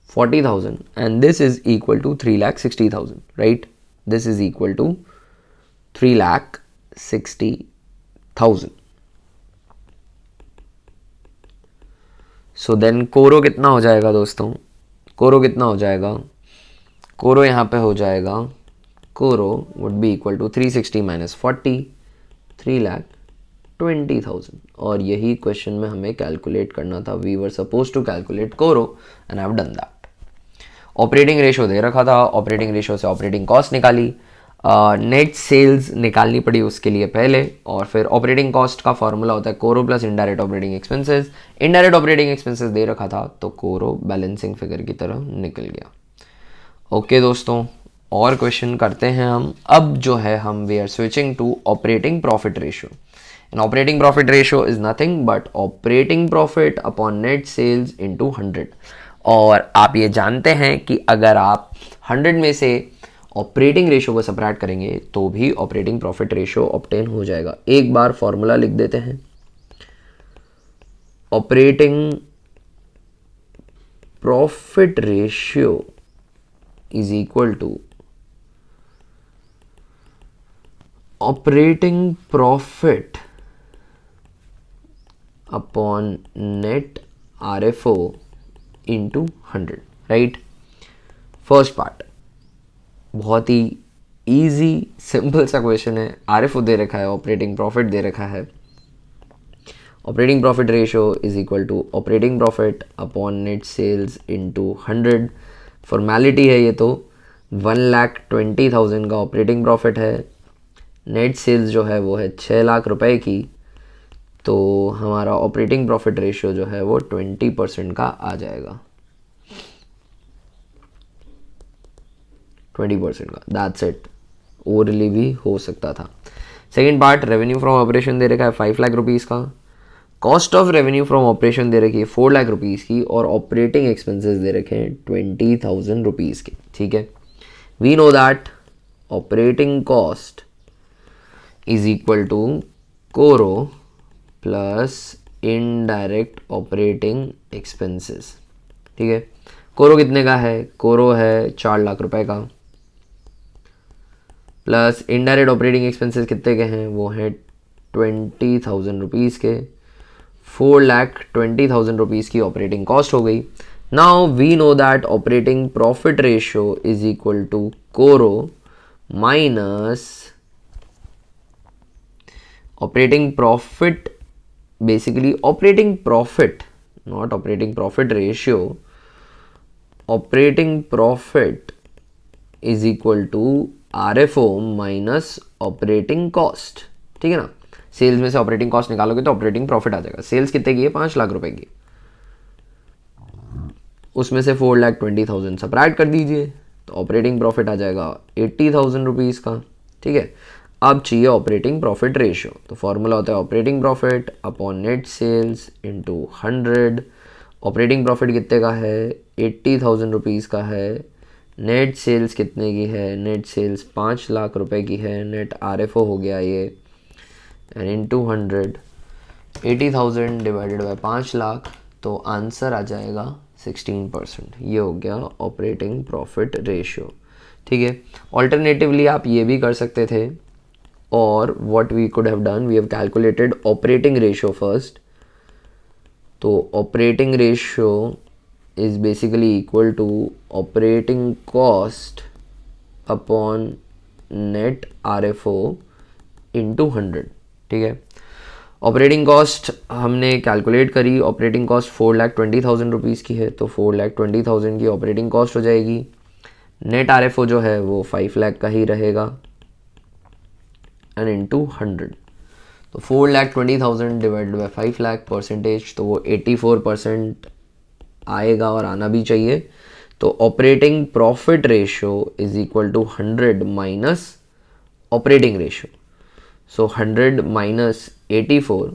A: 40,000, and this is equal to 3,60,000, right? This is equal to 3,60,000. So then कोरो कितना हो जाएगा दोस्तों? कोरो कितना हो जाएगा? कोरो यहाँ पे हो जाएगा, कोरो would be equal to 360 minus 40, 3,20,000. और यही क्वेश्चन में हमें कैलकुलेट करना था. We were supposed to calculate कोरो and I've done that. Operating ratio दे रखा था, ऑपरेटिंग रेशो से ऑपरेटिंग कॉस्ट निकाली, नेट सेल्स निकालनी पड़ी उसके लिए पहले, और फिर ऑपरेटिंग कॉस्ट का फॉर्मूला होता है CORO plus indirect operating expenses. Indirect operating expenses दे रखा था तो कोरो बैलेंसिंग फिगर की तरह निकल गया. ओके दोस्तों, और क्वेश्चन करते हैं हम. अब जो है हम we are switching to operating profit ratio. And operating profit ratio is nothing but operating profit upon net sales into 100. और आप ये जानते हैं कि अगर आप 100 में से ऑपरेटिंग रेशो को सबट्रैक्ट करेंगे तो भी ऑपरेटिंग प्रॉफिट रेशो ऑब्टेन हो जाएगा. एक बार फॉर्मूला लिख देते हैं. Operating profit ratio is equal to operating profit upon net RFO into 100, right. First part बहुत ही इजी सिंपल सा क्वेश्चन है. RFO दे रखा है, ऑपरेटिंग प्रॉफिट दे रखा है. Operating profit ratio is equal to operating profit upon net sales into 100. Formality है ये तो. 1,20,000 का ऑपरेटिंग प्रॉफिट है, नेट सेल्स जो है वो है 6 लाख रुपए की, तो हमारा ऑपरेटिंग प्रॉफिट रेशियो जो है वो 20% का आ जाएगा. 20% का, दैट्स इट. ओरली भी हो सकता था. Second part, revenue from operation दे रखा है 5 लाख रुपीज़ का, cost of revenue from operation दे रखी है 4 लाख रुपीज़ की, और ऑपरेटिंग एक्सपेंसेस दे रखे हैं 20,000 रुपीज़ के. ठीक है. We know that operating cost is equal to CORO plus indirect operating expenses. ठीक है. कोरो कितने का है? कोरो है 4 लाख रुपए का, प्लस इनडायरेक्ट ऑपरेटिंग एक्सपेंसेस कितने के हैं? वो हैं 20,000 रुपीज़ के. 4,20,000 रुपीज़ की ऑपरेटिंग कॉस्ट हो गई. Now we know that operating profit ratio is equal to CORO minus operating profit, basically operating profit, not operating profit ratio. Operating profit is equal to RFO minus operating cost. ठीक है ना. Sales में से operating cost निकालोगे तो operating profit आ जाएगा. Sales कितने की है? 5 लाख रुपए की. उसमें से 4,20,000 सबट्रैक्ट कर दीजिए तो ऑपरेटिंग प्रॉफिट आ जाएगा 80,000 रुपीज़ का. ठीक है. अब चाहिए ऑपरेटिंग प्रॉफिट रेशियो, तो फॉर्मूला होता है operating profit upon net sales into 100. Operating profit कितने का है? 80,000 रुपीज़ का है. नेट सेल्स कितने की है? नेट सेल्स 5 लाख रुपए की है. नेट RFO हो गया ये, and into 100. 80,000 divided by 5 lakh, तो आंसर आ जाएगा 16%. ये हो गया ऑपरेटिंग प्रॉफिट रेशियो. ठीक है. ऑल्टरनेटिवली आप ये भी कर सकते थे, और what we could have done, we have calculated operating ratio first. तो operating ratio is basically equal to operating cost upon net RFO into 100. ठीक है. ऑपरेटिंग कॉस्ट हमने कैलकुलेट करी, ऑपरेटिंग कॉस्ट 4,20,000 रुपीज़ की है, तो 4,20,000 की ऑपरेटिंग कॉस्ट हो जाएगी। नेट RFO जो है वो 5 लाख का ही रहेगा एंड इंटू 100, तो 4,20,000 डिवाइडेड बाई 5 लाख परसेंटेज, तो वो 84% आएगा और आना भी चाहिए। तो operating profit ratio is equal to 100 minus operating ratio, so 100 minus 84,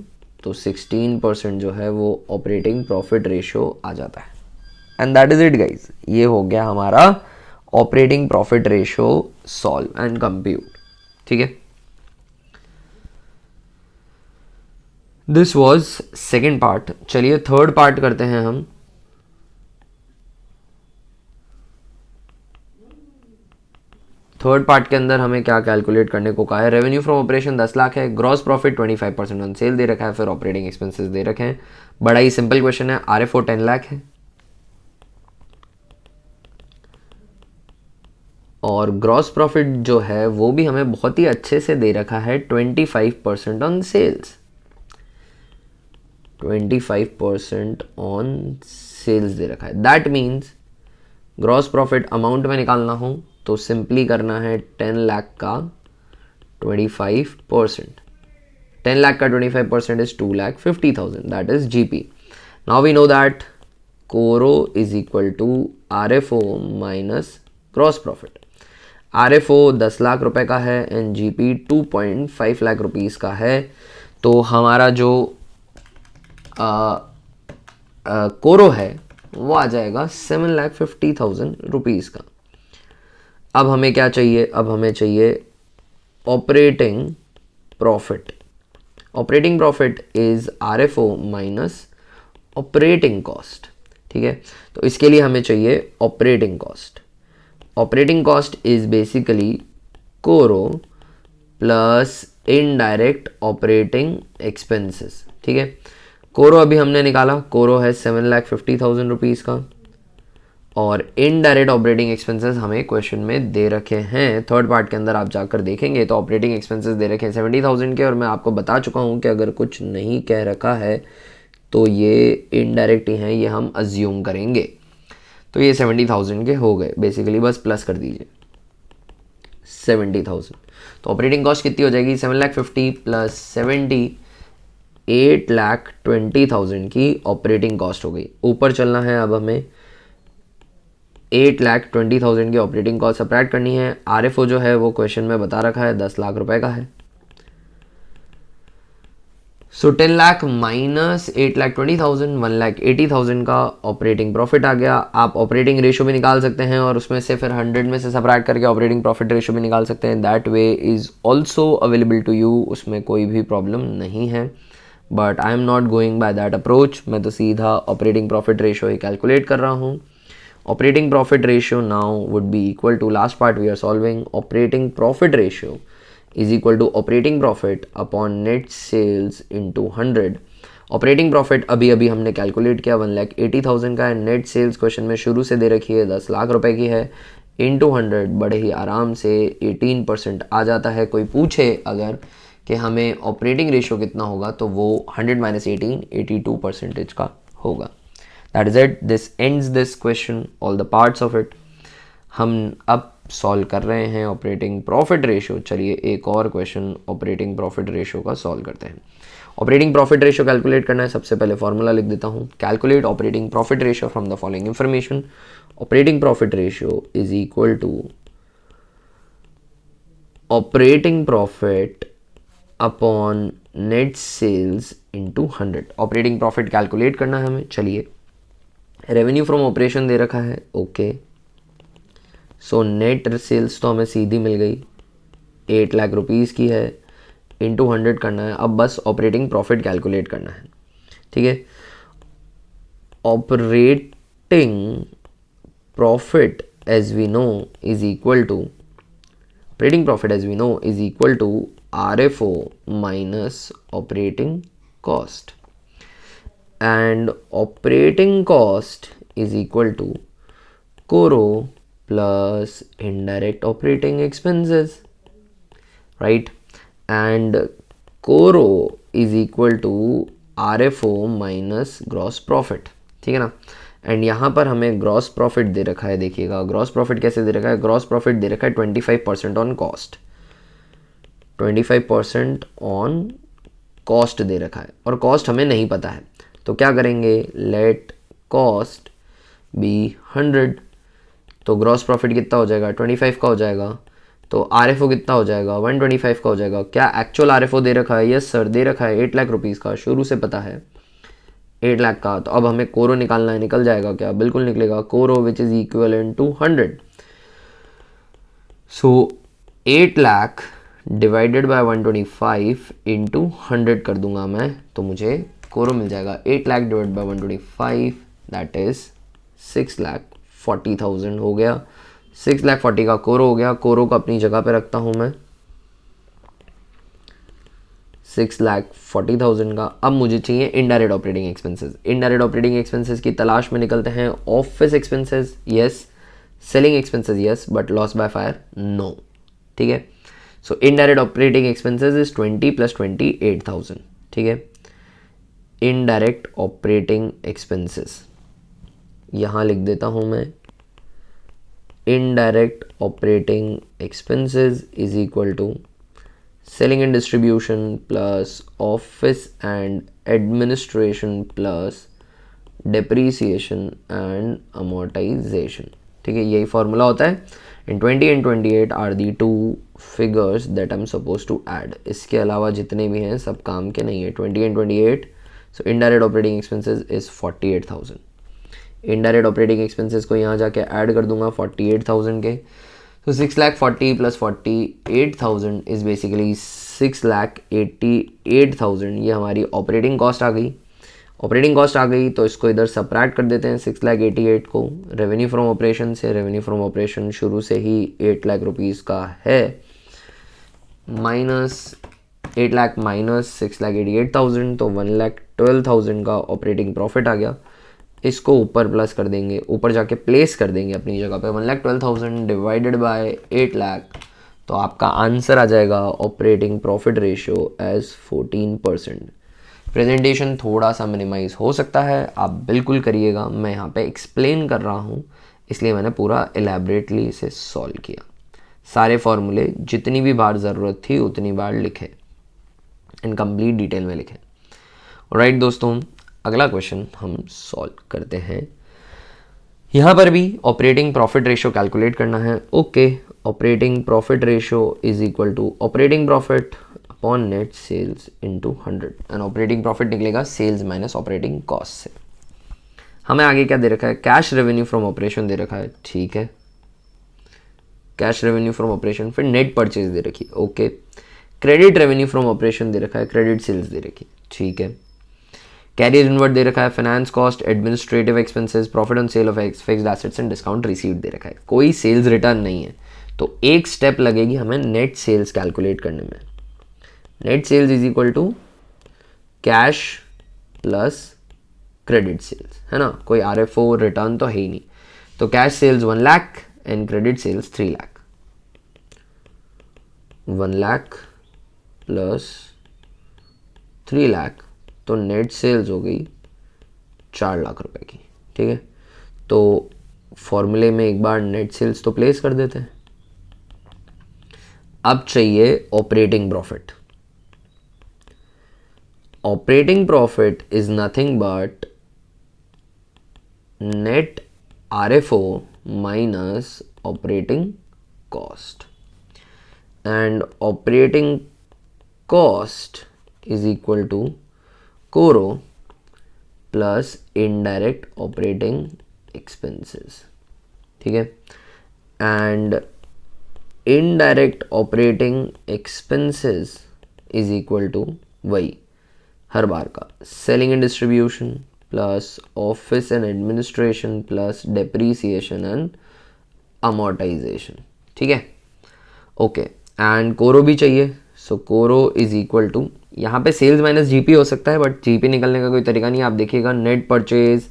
A: तो 16% जो है वो ऑपरेटिंग प्रॉफिट रेशो आ जाता है। And that is it guys, ये हो गया हमारा operating profit ratio solve and compute. ठीक है, दिस वॉज सेकेंड पार्ट। चलिए थर्ड पार्ट करते हैं हम। थर्ड पार्ट के अंदर हमें क्या कैलकुलेट करने को कहा है। रेवेन्यू फ्रॉम ऑपरेशन 10 लाख है, ग्रॉस प्रॉफिट 25% ऑन सेल दे रखा है, फिर ऑपरेटिंग एक्सपेंसेस दे रखे हैं। बड़ा ही सिंपल क्वेश्चन है। RFO 10 लाख है और ग्रॉस प्रॉफिट जो है वो भी हमें बहुत ही अच्छे से दे रखा है 25% ऑन सेल्स, 25% ऑन सेल्स दे रखा है। That means gross profit amount में निकालना हो तो सिंपली करना है 10 लाख का 25%। 10 लाख का 25% is 2,50,000, that is GP। Now we know that CORO is equal to RFO minus gross profit. RFO 10 lakh रुपए का है एंड GP 2.5 लाख रुपीस का है, तो हमारा जो कोरो है वो आ जाएगा 7,50,000 रुपीज़ का। अब हमें क्या चाहिए, अब हमें चाहिए operating profit. Operating profit is RFO minus operating cost. ठीक है, तो इसके लिए हमें चाहिए operating cost. Operating cost is basically कोरो प्लस इनडायरेक्ट ऑपरेटिंग एक्सपेंसेस। ठीक है, कोरो अभी हमने निकाला, कोरो है 7,50,000 रुपीज़ का और इनडायरेक्ट ऑपरेटिंग एक्सपेंसेस हमें क्वेश्चन में दे रखे हैं। थर्ड पार्ट के अंदर आप जाकर देखेंगे तो ऑपरेटिंग एक्सपेंसेस दे रखे हैं 70,000 के, और मैं आपको बता चुका हूं कि अगर कुछ नहीं कह रखा है तो ये इनडायरेक्ट ही हैं, ये हम अज्यूम करेंगे। तो ये 70,000 के हो गए, बेसिकली बस प्लस कर दीजिए 70,000। तो ऑपरेटिंग कॉस्ट कितनी हो जाएगी, 7,50,000 प्लस 70, 8,20,000 की ऑपरेटिंग कॉस्ट हो गई। ऊपर चलना है, अब हमें 8,20,000 की ऑपरेटिंग कॉस्ट सब्ट्रैक्ट करनी है। RFO जो है वो क्वेश्चन में बता रखा है 10 लाख रुपए का है, सो 10 लाख माइनस 8,20,000, 1,80,000 का ऑपरेटिंग प्रॉफिट आ गया। आप ऑपरेटिंग रेशो भी निकाल सकते हैं और उसमें से फिर 100 में से सब्ट्रैक्ट करके ऑपरेटिंग प्रॉफिट रेशो भी निकाल सकते हैं। That way is also available to you, उसमें कोई भी प्रॉब्लम नहीं है, but I am not going by that approach. मैं तो सीधा ऑपरेटिंग प्रॉफिट रेशो ही कैलकुलेट कर रहा हूँ। Operating profit ratio now would be equal to, last part we are solving, operating profit ratio is equal to operating profit upon net sales into 100। Operating profit अभी अभी हमने calculate किया 1,80,000 का है, नेट सेल्स क्वेश्चन में शुरू से दे रखी है 10 लाख रुपए की है, इंटू 100 बड़े ही आराम से 18% आ जाता है। कोई पूछे अगर कि हमें ऑपरेटिंग रेशियो कितना होगा तो वो 100 माइनस 18, 82% का होगा। That is it, this ends this question, all the parts of it. हम अब सॉल्व कर रहे हैं ऑपरेटिंग प्रॉफिट रेशियो। चलिए एक और क्वेश्चन ऑपरेटिंग प्रॉफिट रेशियो का सॉल्व करते हैं। ऑपरेटिंग प्रॉफिट रेशियो कैलकुलेट करना है, सबसे पहले फॉर्मूला लिख देता हूँ। Calculate operating profit ratio from the following information. Operating profit ratio is equal to operating profit upon net sales into 100। Operating profit calculate करना है हमें। चलिए, रेवेन्यू फ्रॉम ऑपरेशन दे रखा है, ओके, सो नेट सेल्स तो हमें सीधी मिल गई, 8 लाख रुपीज़ की है, इंटू 100 करना है। अब बस ऑपरेटिंग प्रॉफिट कैलकुलेट करना है। ठीक है, operating profit as we know is equal to, operating profit as we know is equal to RFO minus operating cost, and operating cost is equal to Coro plus indirect operating expenses, right? And Coro is equal to RFO minus gross profit, ठीक है ना। And यहाँ पर हमें gross profit दे रखा है, देखिएगा ग्रॉस प्रॉफिट कैसे दे रखा है, ग्रॉस प्रॉफिट दे रखा है 25% ऑन कॉस्ट, 25% ऑन कॉस्ट दे रखा है, और कॉस्ट हमें नहीं पता है, तो क्या करेंगे, लेट कॉस्ट बी 100, तो ग्रॉस प्रॉफिट कितना हो जाएगा 25 का हो जाएगा, तो RFO कितना हो जाएगा 125 का हो जाएगा। क्या एक्चुअल RFO दे रखा है, यस सर दे रखा है 8 लाख रुपीज़ का, शुरू से पता है 8 लाख का। तो अब हमें कोरो निकालना है, निकल जाएगा क्या, बिल्कुल निकलेगा, CORO which is equivalent to 100। So 8 lakh divided by 125 into 100 कर दूंगा मैं, तो मुझे कोरो मिल जाएगा 8 lakh divide by 125, that is 6,40,000 हो गया। 6,40,000 का कोरो हो गया, कोरो को अपनी जगह पे रखता हूँ मैं 6,40,000 का। अब मुझे चाहिए indirect operating expenses. Indirect operating expenses की तलाश में निकलते हैं। Office expenses yes, selling expenses yes, but loss by fire no, ठीक है। So indirect operating expenses is 20 + 28,000, ठीक है। इनडायरेक्ट ऑपरेटिंग एक्सपेंसेस यहाँ लिख देता हूँ मैं, indirect operating expenses is equal to selling and distribution plus office and administration plus depreciation and amortization, ठीक है, यही फॉर्मूला होता है। and 20 and 28 are the two figures that I'm supposed to add। इसके अलावा जितने भी हैं सब काम के नहीं है। 20 and 28, so indirect operating expenses is 48,000। indirect operating expenses को यहाँ जाके ऐड कर दूंगा 48,000 के, तो 6,40,000 + 48,000 इज बेसिकली 6,88,000। ये हमारी ऑपरेटिंग कॉस्ट आ गई। ऑपरेटिंग कॉस्ट आ गई तो इसको इधर सबट्रैक्ट कर देते हैं 6,88,000 को रेवेन्यू फ्रॉम ऑपरेशन से। रेवेन्यू फ्रॉम ऑपरेशन शुरू से ही 8 लाख रुपीज़ का है, माइनस 8 लाख माइनस 6,88,000, तो 1,12,000 का ऑपरेटिंग प्रॉफिट आ गया। इसको ऊपर प्लस कर देंगे, ऊपर जाके प्लेस कर देंगे अपनी जगह पे, 1,12,000 डिवाइडेड बाय 8 लाख, तो आपका आंसर आ जाएगा operating profit ratio as 14%। Presentation थोड़ा सा मिनिमाइज हो सकता है, आप बिल्कुल करिएगा, मैं यहाँ पे एक्सप्लेन कर रहा हूँ इसलिए मैंने पूरा एलैबोरेटली इसे सॉल्व किया। सारे फॉर्मूले जितनी भी बार ज़रूरत थी उतनी बार लिखे, इन कंप्लीट डिटेल में लिखे। राइट दोस्तों, अगला क्वेश्चन हम सॉल्व करते हैं। यहाँ पर भी ऑपरेटिंग प्रॉफिट रेशियो कैलकुलेट करना है। Okay, operating profit ratio is equal to operating profit upon net sales into 100, and operating profit निकलेगा सेल्स माइनस ऑपरेटिंग कॉस्ट से। हमें आगे क्या दे रखा है, कैश रेवेन्यू फ्रॉम ऑपरेशन दे रखा है, ठीक है, कैश रेवेन्यू फ्रॉम ऑपरेशन, फिर नेट परचेज दे रखी है, okay. Credit revenue from operation दे रखा है, क्रेडिट सेल्स दे रखी है, ठीक है। कैरियर इनवर्ट दे रखा है, finance cost, administrative expenses, profit on sale of fixed assets and discount received दे रखा है। कोई सेल्स रिटर्न नहीं है, तो एक स्टेप लगेगी हमें नेट सेल्स कैलकुलेट करने में। Net sales is equal to cash plus credit sales, है ना, कोई RFO रिटर्न तो है ही नहीं, तो cash sales 1 lakh and credit sales 3 lakh. 1 lakh plus 3 lakh, तो नेट सेल्स हो गई 4 लाख रुपए की, ठीक है। तो फॉर्मूले में एक बार नेट सेल्स तो प्लेस कर देते हैं। अब चाहिए operating profit. Operating profit is nothing but net RFO minus operating cost, and operating cost is equal to CORO plus indirect operating expenses, ठीक है। And indirect operating expenses is equal to वही हर बार का selling and distribution plus office and administration plus depreciation and amortization, ठीक है, okay. And कोरो भी चाहिए, सो कोरो इज इक्वल टू, यहाँ पे सेल्स माइनस GP हो सकता है, बट GP निकलने का कोई तरीका नहीं। आप देखिएगा नेट परचेज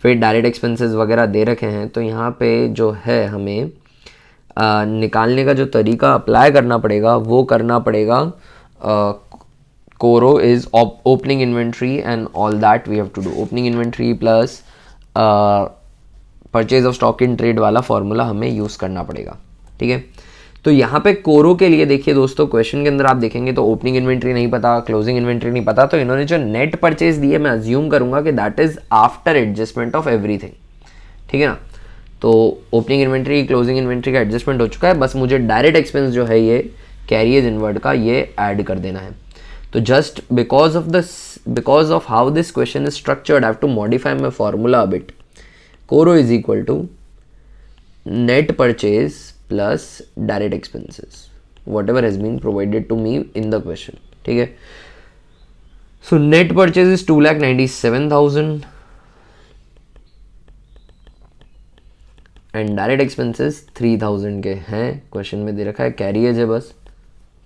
A: फिर डायरेक्ट एक्सपेंसेस वगैरह दे रखे हैं, तो यहाँ पे जो है हमें निकालने का जो तरीका अप्लाई करना पड़ेगा वो करना पड़ेगा Coro is opening inventory and all that we have to do. Opening inventory plus purchase of stock in trade वाला फॉर्मूला हमें यूज करना पड़ेगा, ठीक है। तो यहाँ पे कोरो के लिए देखिए दोस्तों, क्वेश्चन के अंदर आप देखेंगे तो ओपनिंग इन्वेंट्री नहीं पता, क्लोजिंग इन्वेंट्री नहीं पता, तो इन्होंने जो नेट परचेज दी है मैं अज्यूम करूंगा कि that is after adjustment of everything, ठीक है ना। तो ओपनिंग इन्वेंट्री क्लोजिंग इन्वेंट्री का एडजस्टमेंट हो चुका है, बस मुझे डायरेक्ट एक्सपेंस जो है ये कैरियज इनवर्ड का ये ऐड कर देना है। तो just because of how this question is structured, I have to modify my formula a bit. CORO is equal to net purchase plus direct expenses whatever has been provided to me in the question, ठीक है। so net purchase is 2,97,000 and direct expenses 3,000 के हैं, question में दे रखा है, carriage है बस,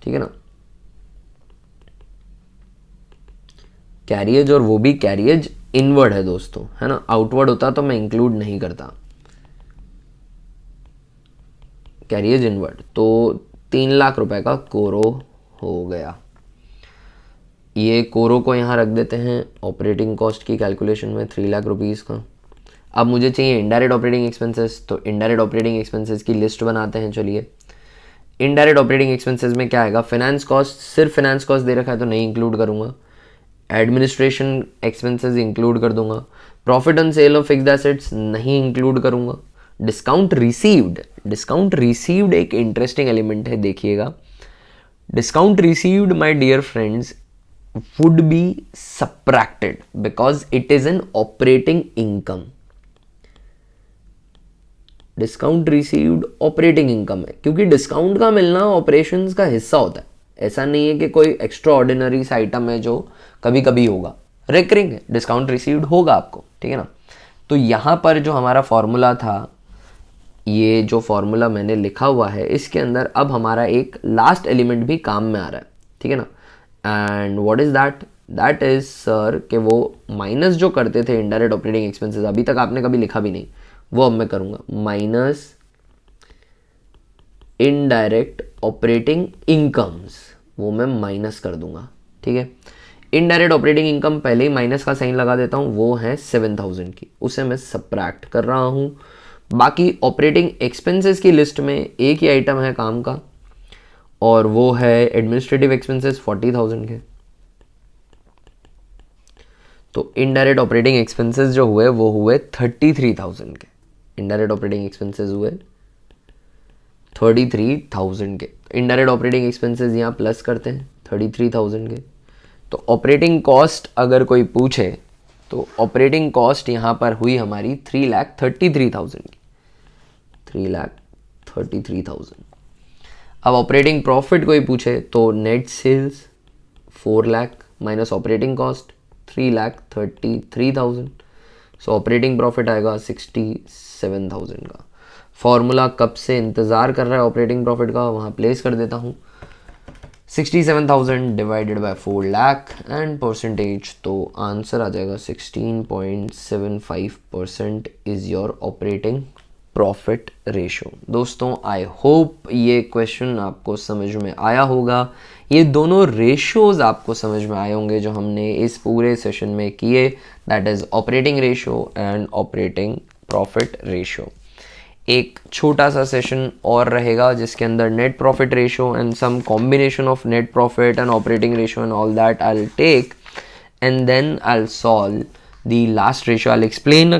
A: ठीक है ना। कैरियज और वो भी कैरियज इनवर्ड है दोस्तों, है ना। आउटवर्ड होता तो मैं इंक्लूड नहीं करता, कैरियज इनवर्ड। तो 3 लाख रुपए का कोरो हो गया। ये कोरो को यहाँ रख देते हैं ऑपरेटिंग कॉस्ट की कैलकुलेशन में 3 लाख रुपीज़ का। अब मुझे चाहिए इनडायरेक्ट ऑपरेटिंग एक्सपेंसेस, तो इनडायरेक्ट ऑपरेटिंग एक्सपेंसेस की लिस्ट बनाते हैं। चलिए, इनडायरेक्ट ऑपरेटिंग एक्सपेंसेस में क्या आएगा, फाइनेंस कॉस्ट, सिर्फ फाइनेंस कॉस्ट दे रखा है तो नहीं इंक्लूड करूँगा, एडमिनिस्ट्रेशन एक्सपेंसेस इंक्लूड कर दूंगा, profit on sale of fixed assets नहीं इंक्लूड करूँगा, डिस्काउंट रिसीव्ड एक इंटरेस्टिंग एलिमेंट है, देखिएगा। Discount received my dear friends would be subtracted because it is an operating income. Discount received operating income है, क्योंकि discount का मिलना ऑपरेशंस का हिस्सा होता है। ऐसा नहीं है कि कोई एक्स्ट्रा ऑर्डिनरी सा आइटम है जो कभी कभी होगा, रिकरिंग है, डिस्काउंट रिसीव्ड होगा आपको, ठीक है ना। तो यहां पर जो हमारा फॉर्मूला था, ये जो फॉर्मूला मैंने लिखा हुआ है, इसके अंदर अब हमारा एक लास्ट एलिमेंट भी काम में आ रहा है, ठीक है ना। And what is that is sir कि वो माइनस जो करते थे इनडायरेक्ट ऑपरेटिंग एक्सपेंसेस, अभी तक आपने कभी लिखा भी नहीं, वो अब मैं करूंगा, माइनस इनडायरेक्ट ऑपरेटिंग इनकम्स, वो मैं माइनस कर दूंगा, ठीक है। इनडायरेक्ट ऑपरेटिंग इनकम पहले ही माइनस का साइन लगा देता हूं, वो है 7,000 की, उसे मैं सब्ट्रैक्ट कर रहा हूं। बाकी ऑपरेटिंग एक्सपेंसेस की लिस्ट में एक ही आइटम है काम का, और वो है एडमिनिस्ट्रेटिव एक्सपेंसेस 40,000 के। तो इनडायरेक्ट ऑपरेटिंग एक्सपेंसेस जो हुए वो हुए 33,000 के। इनडायरेक्ट ऑपरेटिंग एक्सपेंसेस हुए 33,000 के। इनडायरेक्ट ऑपरेटिंग एक्सपेंसेस यहाँ प्लस करते हैं 33,000 के। तो ऑपरेटिंग कॉस्ट अगर कोई पूछे तो ऑपरेटिंग कॉस्ट यहाँ पर हुई हमारी 3,33,000 की, 3,33,000। अब ऑपरेटिंग प्रॉफिट कोई पूछे तो net sales 4 lakh minus operating cost 3,33,000। So operating profit आएगा 67,000 का। फॉर्मूला कब से इंतज़ार कर रहा है ऑपरेटिंग प्रॉफिट का, वहाँ प्लेस कर देता हूँ। 67,000 divided by 4 lakh and percentage, तो आंसर आ जाएगा 16.75% is your operating profit ratio. दोस्तों आई होप ये क्वेश्चन आपको समझ में आया होगा, ये दोनों रेशियोज आपको समझ में आए होंगे जो हमने इस पूरे सेशन में किए, that is operating ratio and operating profit ratio. एक छोटा सा सेशन और रहेगा जिसके अंदर net profit ratio and some combination of net profit and operating ratio and all that I will take, and then I will solve the last ratio. I will explain in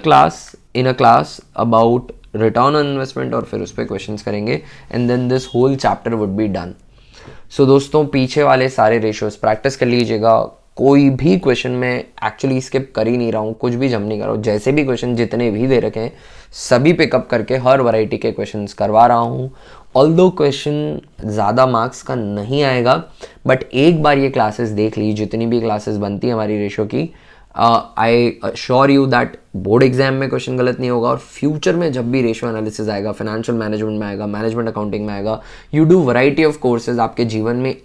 A: a class about return on investment और फिर उस पर questions करेंगे, and then this whole chapter would be done. सो दोस्तों पीछे वाले सारे ratios practice कर लीजिएगा। कोई भी क्वेश्चन मैं एक्चुअली स्किप कर ही नहीं रहा हूँ, कुछ भी जम नहीं कर रहा हूँ। जैसे भी क्वेश्चन जितने भी दे रखे हैं सभी पिकअप करके हर वैरायटी के क्वेश्चंस करवा रहा हूँ। ऑल्दो क्वेश्चन ज़्यादा मार्क्स का नहीं आएगा, बट एक बार ये क्लासेस देख लीजिए, जितनी भी क्लासेस बनती है हमारी रेशो की, I assure you that board exam में क्वेश्चन गलत नहीं होगा, और फ्यूचर में जब भी रेशियो एनालिसिस आएगा, फाइनेंशियल मैनेजमेंट में आएगा, मैनेजमेंट अकाउंटिंग में आएगा, you do variety of courses, आपके जीवन में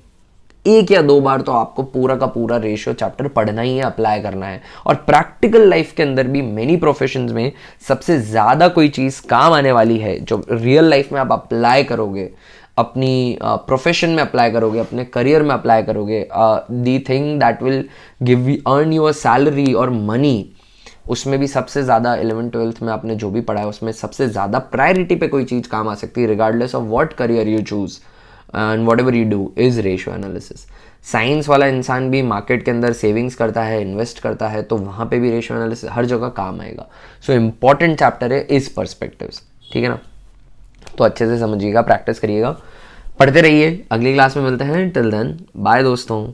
A: 1 या 2 बार तो आपको पूरा का पूरा रेशियो चैप्टर पढ़ना ही है, अप्लाई करना है। और प्रैक्टिकल लाइफ के अंदर भी मेनी प्रोफेशंस में सबसे ज़्यादा कोई चीज़ काम आने वाली है जो रियल लाइफ में आप अप्लाई करोगे, अपनी प्रोफेशन में अप्लाई करोगे, अपने करियर में अप्लाई करोगे, the thing that will give you earn your salary और मनी, उसमें भी सबसे ज़्यादा 11th-12th में आपने जो भी पढ़ा है उसमें सबसे ज़्यादा प्रायोरिटी पे कोई चीज़ काम आ सकती है, regardless of what career you choose and what ever you do, is ratio analysis. Science वाला इंसान भी मार्केट के अंदर सेविंग्स करता है, इन्वेस्ट करता है, तो वहाँ पे भी रेशियो एनालिसिस हर जगह काम आएगा। सो इम्पॉर्टेंट चैप्टर है इस पर्सपेक्टिव्स, ठीक है ना। तो अच्छे से समझिएगा, प्रैक्टिस करिएगा, पढ़ते रहिए। अगली क्लास में मिलते हैं, टिल देन बाय दोस्तों।